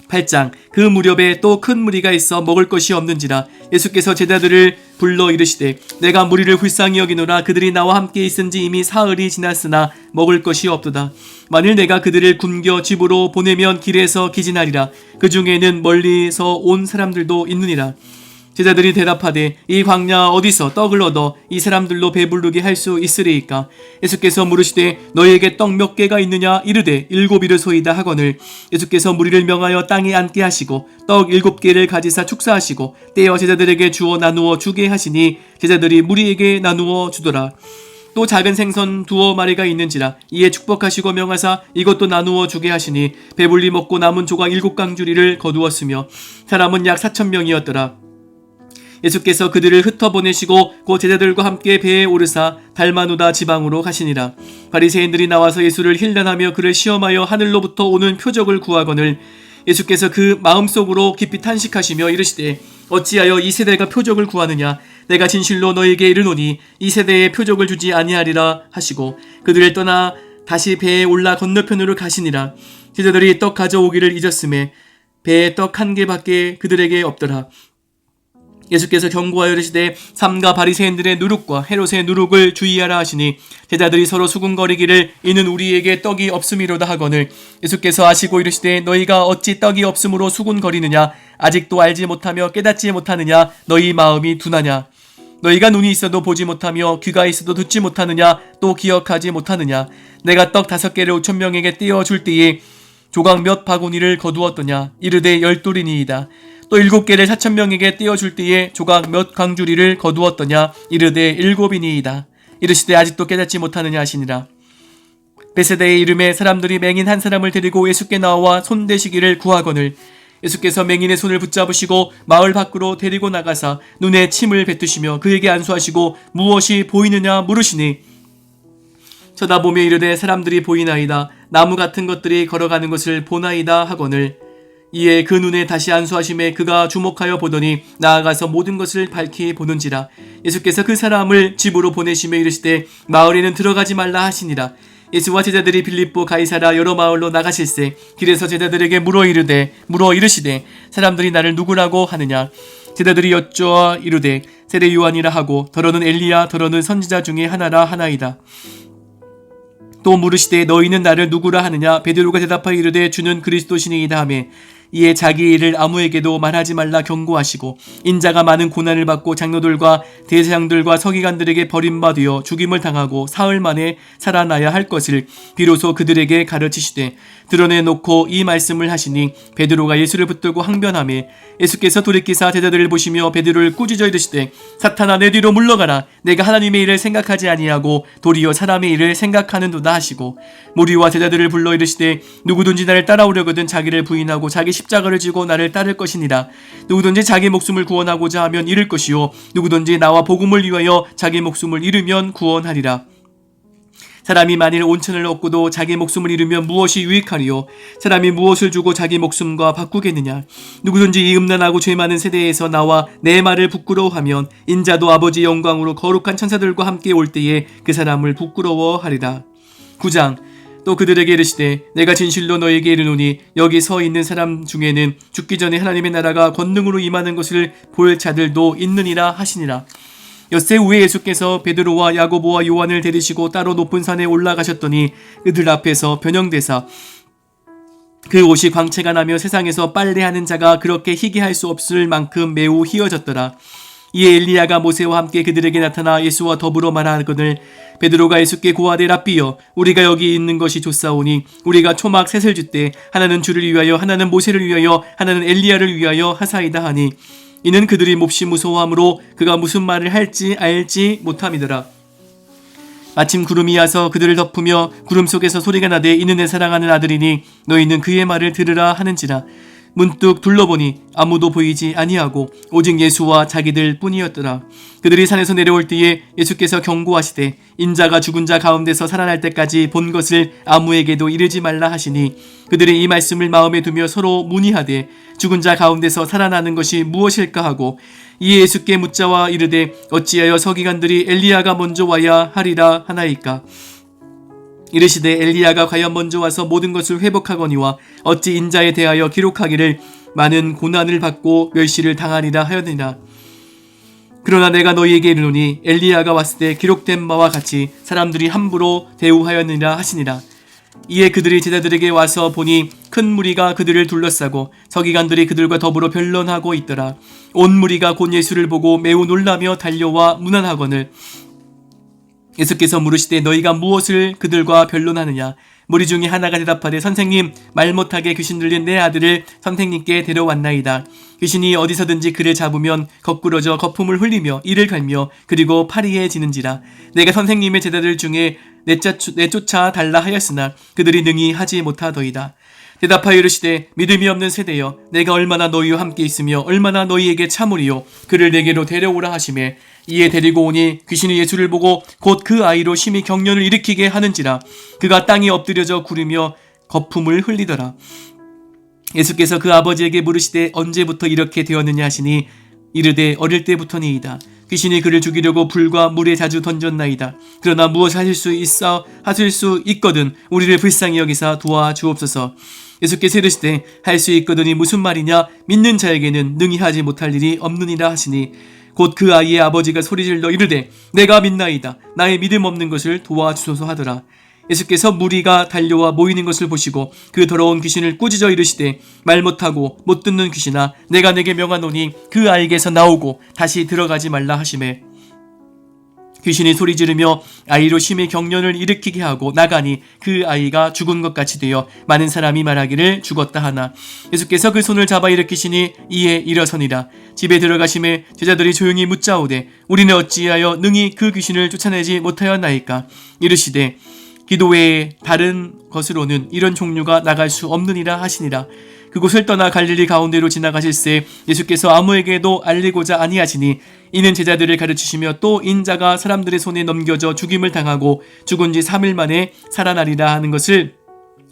8장 그 무렵에 또 큰 무리가 있어 먹을 것이 없는지라. 예수께서 제자들을 불러 이르시되 내가 무리를 불쌍히 여기노라. 그들이 나와 함께 있은지 이미 사흘이 지났으나 먹을 것이 없도다. 만일 내가 그들을 굶겨 집으로 보내면 길에서 기진하리라. 그 중에는 멀리서 온 사람들도 있느니라. 제자들이 대답하되 이 광야 어디서 떡을 얻어 이 사람들로 배부르게 할 수 있으리이까? 예수께서 물으시되 너희에게 떡 몇 개가 있느냐? 이르되 7이르소이다 하거늘 예수께서 무리를 명하여 땅에 앉게 하시고 떡 7개를 가지사 축사하시고 떼어 제자들에게 주어 나누어 주게 하시니 제자들이 무리에게 나누어 주더라. 또 작은 생선 2마리가 있는지라. 이에 축복하시고 명하사 이것도 나누어 주게 하시니 배불리 먹고 남은 조각 7강주리를 거두었으며 사람은 약 4,000명이었더라. 예수께서 그들을 흩어보내시고 곧 제자들과 함께 배에 오르사 달마누다 지방으로 가시니라. 바리새인들이 나와서 예수를 힐난하며 그를 시험하여 하늘로부터 오는 표적을 구하거늘 예수께서 그 마음속으로 깊이 탄식하시며 이르시되 어찌하여 이 세대가 표적을 구하느냐? 내가 진실로 너희에게 이르노니 이 세대에 표적을 주지 아니하리라 하시고 그들을 떠나 다시 배에 올라 건너편으로 가시니라. 제자들이 떡 가져오기를 잊었음에 배에 떡 1개밖에 그들에게 없더라. 예수께서 경고하여 이르시되 삼가 바리새인들의 누룩과 헤롯의 누룩을 주의하라 하시니 제자들이 서로 수군거리기를 이는 우리에게 떡이 없음이로다 하거늘 예수께서 아시고 이르시되 너희가 어찌 떡이 없음으로 수군거리느냐? 아직도 알지 못하며 깨닫지 못하느냐? 너희 마음이 둔하냐? 너희가 눈이 있어도 보지 못하며 귀가 있어도 듣지 못하느냐? 또 기억하지 못하느냐? 내가 떡 5개를 5,000명에게 떼어줄 때에 조각 몇 바구니를 거두었더냐? 이르되 12이니이다. 또 7개를 4,000명에게 떼어줄 때에 조각 몇 광주리를 거두었더냐? 이르되 7이니이다. 이르시되 아직도 깨닫지 못하느냐 하시니라. 베세다의 이름에 사람들이 맹인 한 사람을 데리고 예수께 나와 손대시기를 구하거늘 예수께서 맹인의 손을 붙잡으시고 마을 밖으로 데리고 나가사 눈에 침을 뱉으시며 그에게 안수하시고 무엇이 보이느냐 물으시니 쳐다보며 이르되 사람들이 보이나이다. 나무 같은 것들이 걸어가는 것을 보나이다 하거늘 이에 그 눈에 다시 안수하심에 그가 주목하여 보더니 나아가서 모든 것을 밝히 보는지라. 예수께서 그 사람을 집으로 보내시며 이르시되 마을에는 들어가지 말라 하시니라. 예수와 제자들이 빌립보 가이사라 여러 마을로 나가실세 길에서 제자들에게 물어 이르시되 사람들이 나를 누구라고 하느냐? 제자들이 여쭈어 이르되 세례 요한이라 하고 더러는 엘리야 더러는 선지자 중에 하나라 하나이다. 또 물으시되 너희는 나를 누구라 하느냐? 베드로가 대답하여 이르되 주는 그리스도시니이다 하매 이에 자기 일을 아무에게도 말하지 말라 경고하시고 인자가 많은 고난을 받고 장로들과 대제장들과 서기관들에게 버림받아 죽임을 당하고 사흘 만에 살아나야 할 것을 비로소 그들에게 가르치시되 드러내놓고 이 말씀을 하시니 베드로가 예수를 붙들고 항변하매 예수께서 돌이키사 제자들을 보시며 베드로를 꾸짖어 이르시되 사탄아 내 뒤로 물러가라 내가 하나님의 일을 생각하지 아니하고 도리어 사람의 일을 생각하는도다 하시고 무리와 제자들을 불러 이르시되 누구든지 나를 따라오려거든 자기를 부인하고 자기 십자가를 지고 나를 따를 것이니라. 누구든지 자기 목숨을 구원하고자 하면 잃을 것이요 누구든지 나와 복음을 위하여 자기 목숨을 잃으면 구원하리라. 사람이 만일 온천을 얻고도 자기 목숨을 잃으면 무엇이 유익하리요? 사람이 무엇을 주고 자기 목숨과 바꾸겠느냐? 누구든지 이 음란하고 죄 많은 세대에서 나와 내 말을 부끄러워하면 인자도 아버지 영광으로 거룩한 천사들과 함께 올 때에 그 사람을 부끄러워하리라. 9장 또 그들에게 이르시되 내가 진실로 너에게 이르노니 여기 서 있는 사람 중에는 죽기 전에 하나님의 나라가 권능으로 임하는 것을 볼 자들도 있느니라 하시니라. 엿새 후에 예수께서 베드로와 야고보와 요한을 데리시고 따로 높은 산에 올라가셨더니 그들 앞에서 변형되사 그 옷이 광채가 나며 세상에서 빨래하는 자가 그렇게 희게 할 수 없을 만큼 매우 희어졌더라. 이에 엘리야가 모세와 함께 그들에게 나타나 예수와 더불어 말하거늘 베드로가 예수께 고하되 랍비여 우리가 여기 있는 것이 좋사오니 우리가 초막 셋을 쥘때 하나는 주를 위하여 하나는 모세를 위하여 하나는 엘리야를 위하여 하사이다 하니 이는 그들이 몹시 무서워하므로 그가 무슨 말을 할지 알지 못함이더라. 마침 구름이 와서 그들을 덮으며 구름 속에서 소리가 나되 이는 내 사랑하는 아들이니 너희는 그의 말을 들으라 하는지라. 문득 둘러보니 아무도 보이지 아니하고 오직 예수와 자기들 뿐이었더라. 그들이 산에서 내려올 때에 예수께서 경고하시되 인자가 죽은 자 가운데서 살아날 때까지 본 것을 아무에게도 이르지 말라 하시니 그들이 이 말씀을 마음에 두며 서로 문의하되 죽은 자 가운데서 살아나는 것이 무엇일까 하고 이에 예수께 묻자와 이르되 어찌하여 서기관들이 엘리야가 먼저 와야 하리라 하나이까. 이르시되 엘리야가 과연 먼저 와서 모든 것을 회복하거니와 어찌 인자에 대하여 기록하기를 많은 고난을 받고 멸시를 당하리라 하였느니라. 그러나 내가 너희에게 이르노니 엘리야가 왔을 때 기록된 바와 같이 사람들이 함부로 대우하였느니라 하시니라. 이에 그들이 제자들에게 와서 보니 큰 무리가 그들을 둘러싸고 서기관들이 그들과 더불어 변론하고 있더라. 온 무리가 곧 예수를 보고 매우 놀라며 달려와 문안하거늘 예수께서 물으시되 너희가 무엇을 그들과 변론하느냐? 무리 중에 하나가 대답하되 선생님 말 못하게 귀신 들린 내 아들을 선생님께 데려왔나이다. 귀신이 어디서든지 그를 잡으면 거꾸러져 거품을 흘리며 이를 갈며 그리고 파리에 지는지라. 내가 선생님의 제자들 중에 내쫓아 달라 하였으나 그들이 능히 하지 못하더이다. 대답하여 이르시되 믿음이 없는 세대여 내가 얼마나 너희와 함께 있으며 얼마나 너희에게 참으리요 그를 내게로 데려오라 하시매 이에 데리고 오니 귀신이 예수를 보고 곧 그 아이로 심히 경련을 일으키게 하는지라. 그가 땅에 엎드려져 구르며 거품을 흘리더라. 예수께서 그 아버지에게 물으시되 언제부터 이렇게 되었느냐 하시니 이르되 어릴 때부터니이다. 귀신이 그를 죽이려고 불과 물에 자주 던졌나이다. 그러나 무엇 하실 수 있거든 우리를 불쌍히 여기사 도와주옵소서. 예수께서 이르시되 할 수 있거든이 무슨 말이냐? 믿는 자에게는 능히 하지 못할 일이 없느니라 하시니 곧 그 아이의 아버지가 소리질러 이르되 내가 믿나이다. 나의 믿음 없는 것을 도와주소서 하더라. 예수께서 무리가 달려와 모이는 것을 보시고 그 더러운 귀신을 꾸짖어 이르시되 말 못하고 못 듣는 귀신아 내가 내게 명하노니 그 아이에게서 나오고 다시 들어가지 말라 하시매 귀신이 소리 지르며 아이로 심히 경련을 일으키게 하고 나가니 그 아이가 죽은 것 같이 되어 많은 사람이 말하기를 죽었다 하나 예수께서 그 손을 잡아 일으키시니 이에 일어서니라. 집에 들어가심에 제자들이 조용히 묻자오되 우리는 어찌하여 능히 그 귀신을 쫓아내지 못하였나이까. 이르시되 기도 외에 다른 것으로는 이런 종류가 나갈 수 없느니라 하시니라. 그곳을 떠나 갈릴리 가운데로 지나가실새 예수께서 아무에게도 알리고자 아니하시니 이는 제자들을 가르치시며 또 인자가 사람들의 손에 넘겨져 죽임을 당하고 죽은 지 3일 만에 살아나리라 하는 것을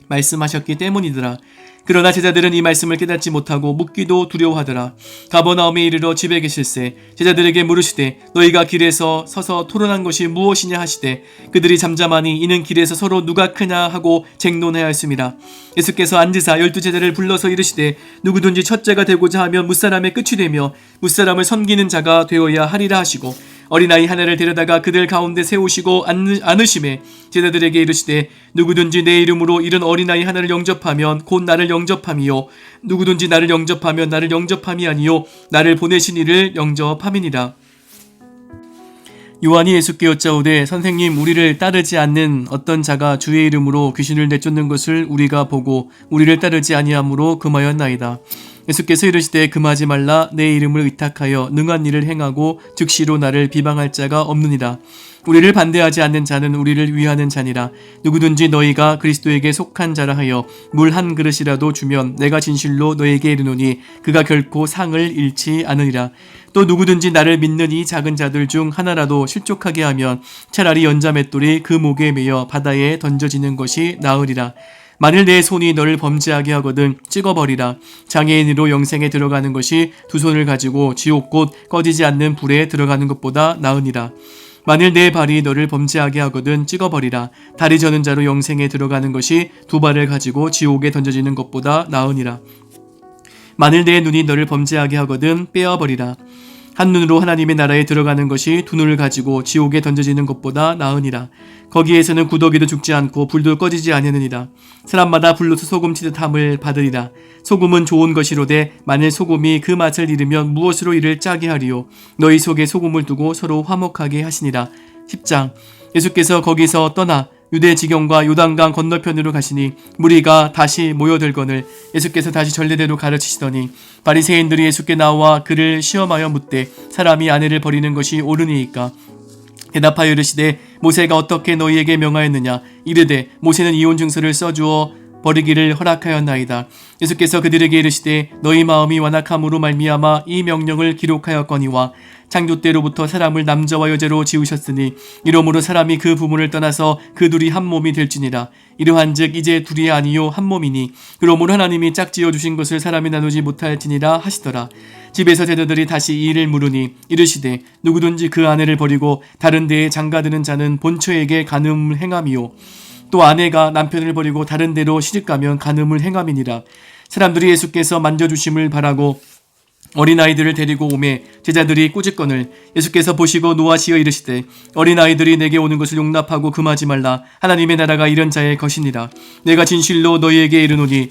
말씀하셨기 때문이더라. 그러나 제자들은 이 말씀을 깨닫지 못하고 묻기도 두려워하더라. 가버나움에 이르러 집에 계실새 제자들에게 물으시되 너희가 길에서 서서 토론한 것이 무엇이냐 하시되 그들이 잠잠하니 이는 길에서 서로 누가 크냐 하고 쟁론하였음이라. 예수께서 앉으사 12제자를 불러서 이르시되 누구든지 첫째가 되고자 하면 무사람의 끝이 되며 무사람을 섬기는 자가 되어야 하리라 하시고 어린아이 하나를 데려다가 그들 가운데 세우시고 안으심에 제자들에게 이르시되 누구든지 내 이름으로 이런 어린아이 하나를 영접하면 곧 나를 영접함이요 누구든지 나를 영접하면 나를 영접함이 아니요 나를 보내신 이를 영접함이니라. 요한이 예수께 여짜오되 선생님 우리를 따르지 않는 어떤 자가 주의 이름으로 귀신을 내쫓는 것을 우리가 보고 우리를 따르지 아니하므로 금하였나이다. 예수께서 이르시되 금하지 말라. 내 이름을 의탁하여 능한 일을 행하고 즉시로 나를 비방할 자가 없느니라. 우리를 반대하지 않는 자는 우리를 위하는 자니라. 누구든지 너희가 그리스도에게 속한 자라 하여 물 한 그릇이라도 주면 내가 진실로 너에게 이르노니 그가 결코 상을 잃지 않으리라. 또 누구든지 나를 믿는 이 작은 자들 중 하나라도 실족하게 하면 차라리 연자맷돌이 그 목에 매여 바다에 던져지는 것이 나으리라. 만일 내 손이 너를 범죄하게 하거든 찍어버리라. 장애인으로 영생에 들어가는 것이 두 손을 가지고 지옥 곧 꺼지지 않는 불에 들어가는 것보다 나으니라. 만일 내 발이 너를 범죄하게 하거든 찍어버리라. 다리 저는 자로 영생에 들어가는 것이 두 발을 가지고 지옥에 던져지는 것보다 나으니라. 만일 내 눈이 너를 범죄하게 하거든 빼어버리라. 한 눈으로 하나님의 나라에 들어가는 것이 두 눈을 가지고 지옥에 던져지는 것보다 나으니라. 거기에서는 구더기도 죽지 않고 불도 꺼지지 아니하느니라. 사람마다 불로서 소금치듯 함을 받으리라. 소금은 좋은 것이로되 만일 소금이 그 맛을 잃으면 무엇으로 이를 짜게 하리요. 너희 속에 소금을 두고 서로 화목하게 하시니라. 10장. 예수께서 거기서 떠나 유대 지경과 요단강 건너편으로 가시니 무리가 다시 모여들거늘 예수께서 다시 전례대로 가르치시더니 바리새인들이 예수께 나와 그를 시험하여 묻되 사람이 아내를 버리는 것이 옳으니이까. 대답하여 이르시되 모세가 어떻게 너희에게 명하였느냐. 이르되 모세는 이혼 증서를 써주어 버리기를 허락하였나이다. 예수께서 그들에게 이르시되 너희 마음이 완악함으로 말미암아 이 명령을 기록하였거니와 창조 때로부터 사람을 남자와 여자로 지으셨으니 이러므로 사람이 그 부모를 떠나서 그 둘이 한 몸이 될지니라. 이러한즉 이제 둘이 아니요 한 몸이니 그러므로 하나님이 짝지어 주신 것을 사람이 나누지 못할지니라 하시더라. 집에서 제자들이 다시 이 일을 물으니 이르시되 누구든지 그 아내를 버리고 다른 데에 장가드는 자는 본처에게 간음을 행함이요 또 아내가 남편을 버리고 다른 데로 시집가면 간음을 행함이니라. 사람들이 예수께서 만져주심을 바라고 어린아이들을 데리고 오매 제자들이 꾸짖거늘 예수께서 보시고 노하시어 이르시되 어린아이들이 내게 오는 것을 용납하고 금하지 말라. 하나님의 나라가 이런 자의 것이니라. 내가 진실로 너희에게 이르노니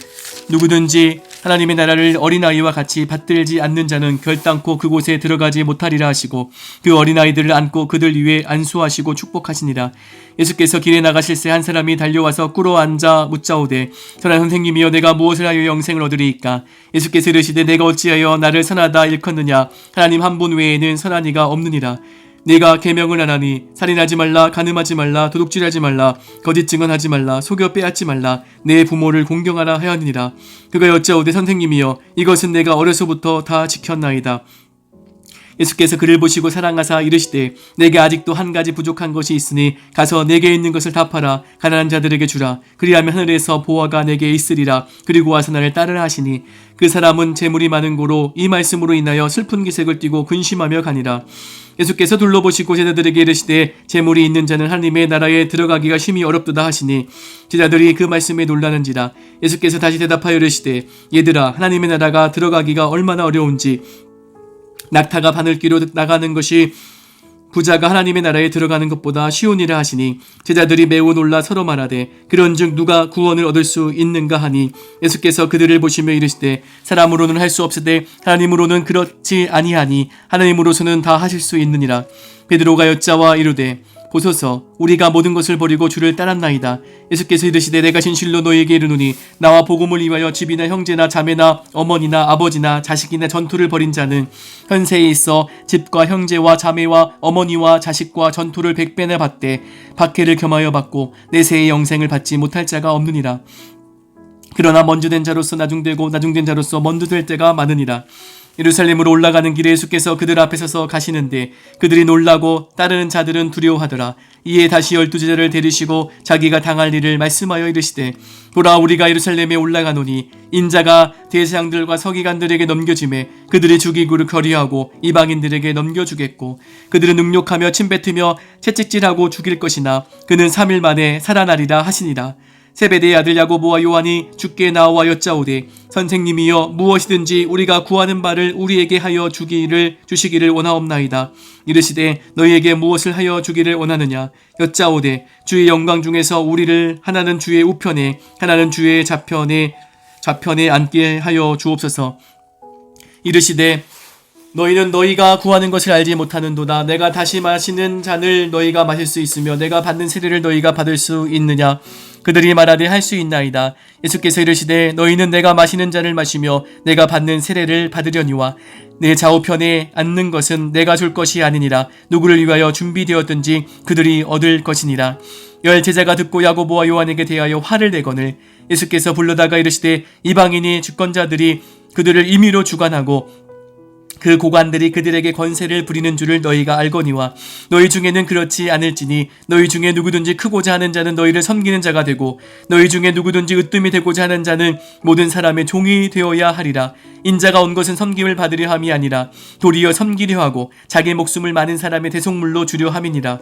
누구든지 하나님의 나라를 어린아이와 같이 받들지 않는 자는 결단코 그곳에 들어가지 못하리라 하시고 그 어린아이들을 안고 그들 위에 안수하시고 축복하시니라. 예수께서 길에 나가실새 한 사람이 달려와서 꿇어 앉아 묻자오되 선한 선생님이여 내가 무엇을 하여 영생을 얻으리이까. 예수께서 이르시되 내가 어찌하여 나를 선하다 일컫느냐. 하나님 한 분 외에는 선한 이가 없느니라. 내가 계명을 하나니 살인하지 말라, 간음하지 말라, 도둑질하지 말라, 거짓 증언하지 말라, 속여 빼앗지 말라, 내 부모를 공경하라 하였느니라. 그가 여짜오되 선생님이여 이것은 내가 어려서부터 다 지켰나이다. 예수께서 그를 보시고 사랑하사 이르시되 내게 아직도 한 가지 부족한 것이 있으니 가서 내게 있는 것을 다 팔아 가난한 자들에게 주라. 그리하면 하늘에서 보화가 내게 있으리라. 그리고 와서 나를 따르라 하시니 그 사람은 재물이 많은 고로 이 말씀으로 인하여 슬픈 기색을 띠고 근심하며 가니라. 예수께서 둘러보시고 제자들에게 이르시되 재물이 있는 자는 하나님의 나라에 들어가기가 심히 어렵도다 하시니 제자들이 그 말씀에 놀라는지라. 예수께서 다시 대답하여 이르시되 얘들아 하나님의 나라가 들어가기가 얼마나 어려운지 낙타가 바늘귀로 나가는 것이 부자가 하나님의 나라에 들어가는 것보다 쉬우니라 하시니 제자들이 매우 놀라 서로 말하되 그런즉 누가 구원을 얻을 수 있는가 하니 예수께서 그들을 보시며 이르시되 사람으로는 할 수 없으되 하나님으로는 그렇지 아니하니 하나님으로서는 다 하실 수 있느니라. 베드로가 여짜와 이르되 보소서 우리가 모든 것을 버리고 주를 따랐나이다. 예수께서 이르시되 내가 진실로 너희에게 이르노니 나와 복음을 위하여 집이나 형제나 자매나 어머니나 아버지나 자식이나 전토를 벌인 자는 현세에 있어 집과 형제와 자매와 어머니와 자식과 전토를 100배나 받되 박해를 겸하여 받고 내세의 영생을 받지 못할 자가 없느니라. 그러나 먼저된 자로서 나중되고 나중된 자로서 먼저 될 때가 많으니라. 예루살렘으로 올라가는 길에 예수께서 그들 앞에 서서 가시는데 그들이 놀라고 따르는 자들은 두려워하더라. 이에 다시 12제자를 데리시고 자기가 당할 일을 말씀하여 이르시되 보라 우리가 예루살렘에 올라가노니 인자가 대제사장들과 서기관들에게 넘겨지매 그들이 죽이기를 거리하고 이방인들에게 넘겨주겠고 그들은 능욕하며 침뱉으며 채찍질하고 죽일 것이나 그는 3일 만에 살아나리라 하시니라. 세베대의 아들 야고보와 요한이 주께 나와 여짜오되 선생님이여 무엇이든지 우리가 구하는 바를 우리에게 하여 주시기를 원하옵나이다. 이르시되 너희에게 무엇을 하여 주기를 원하느냐 여짜오되 주의 영광 중에서 우리를 하나는 주의 우편에 하나는 주의 좌편에 앉게 하여 주옵소서. 이르시되 너희는 너희가 구하는 것을 알지 못하는도다. 내가 다시 마시는 잔을 너희가 마실 수 있으며 내가 받는 세례를 너희가 받을 수 있느냐. 그들이 말하되 할 수 있나이다. 예수께서 이르시되 너희는 내가 마시는 잔을 마시며 내가 받는 세례를 받으려니와 내 좌우편에 앉는 것은 내가 줄 것이 아니니라. 누구를 위하여 준비되었든지 그들이 얻을 것이니라. 열 제자가 듣고 야고보와 요한에게 대하여 화를 내거늘 예수께서 불러다가 이르시되 이방인이 주권자들이 그들을 임의로 주관하고 그 고관들이 그들에게 권세를 부리는 줄을 너희가 알거니와 너희 중에는 그렇지 않을지니 너희 중에 누구든지 크고자 하는 자는 너희를 섬기는 자가 되고 너희 중에 누구든지 으뜸이 되고자 하는 자는 모든 사람의 종이 되어야 하리라. 인자가 온 것은 섬김을 받으려 함이 아니라 도리어 섬기려 하고 자기 목숨을 많은 사람의 대속물로 주려 함이니라.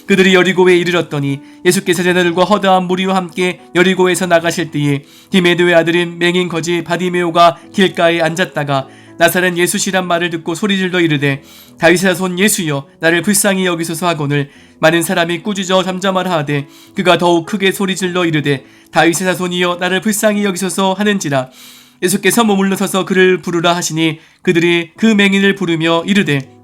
그들이 여리고에 이르렀더니 예수께서 제자들과 허다한 무리와 함께 여리고에서 나가실 때에 디메드의 아들인 맹인 거지 바디메오가 길가에 앉았다가 나사렛 예수시란 말을 듣고 소리질러 이르되 다윗의 자손 예수여 나를 불쌍히 여기소서 하거늘 많은 사람이 꾸짖어 잠잠하라 하되 그가 더욱 크게 소리질러 이르되 다윗의 자손이여 나를 불쌍히 여기소서 하는지라. 예수께서 머물러 서서 그를 부르라 하시니 그들이 그 맹인을 부르며 이르되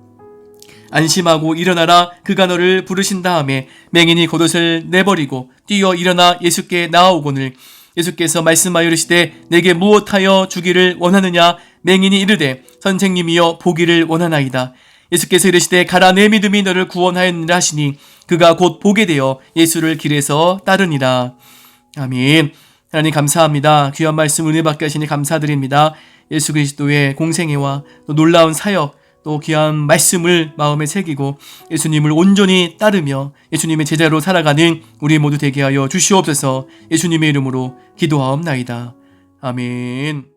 안심하고 일어나라 그가 너를 부르신다 하매 맹인이 겉옷을 내버리고 뛰어 일어나 예수께 나아오거늘 예수께서 말씀하여 이르시되 내게 무엇하여 주기를 원하느냐. 맹인이 이르되 선생님이여 보기를 원하나이다. 예수께서 이르시되 가라 내 믿음이 너를 구원하였느니라 하시니 그가 곧 보게 되어 예수를 길에서 따르니라. 아멘. 하나님 감사합니다. 귀한 말씀 은혜 받게 하시니 감사드립니다. 예수 그리스도의 공생애와 또 놀라운 사역 또 귀한 말씀을 마음에 새기고 예수님을 온전히 따르며 예수님의 제자로 살아가는 우리 모두 되게 하여 주시옵소서. 예수님의 이름으로 기도하옵나이다. 아멘.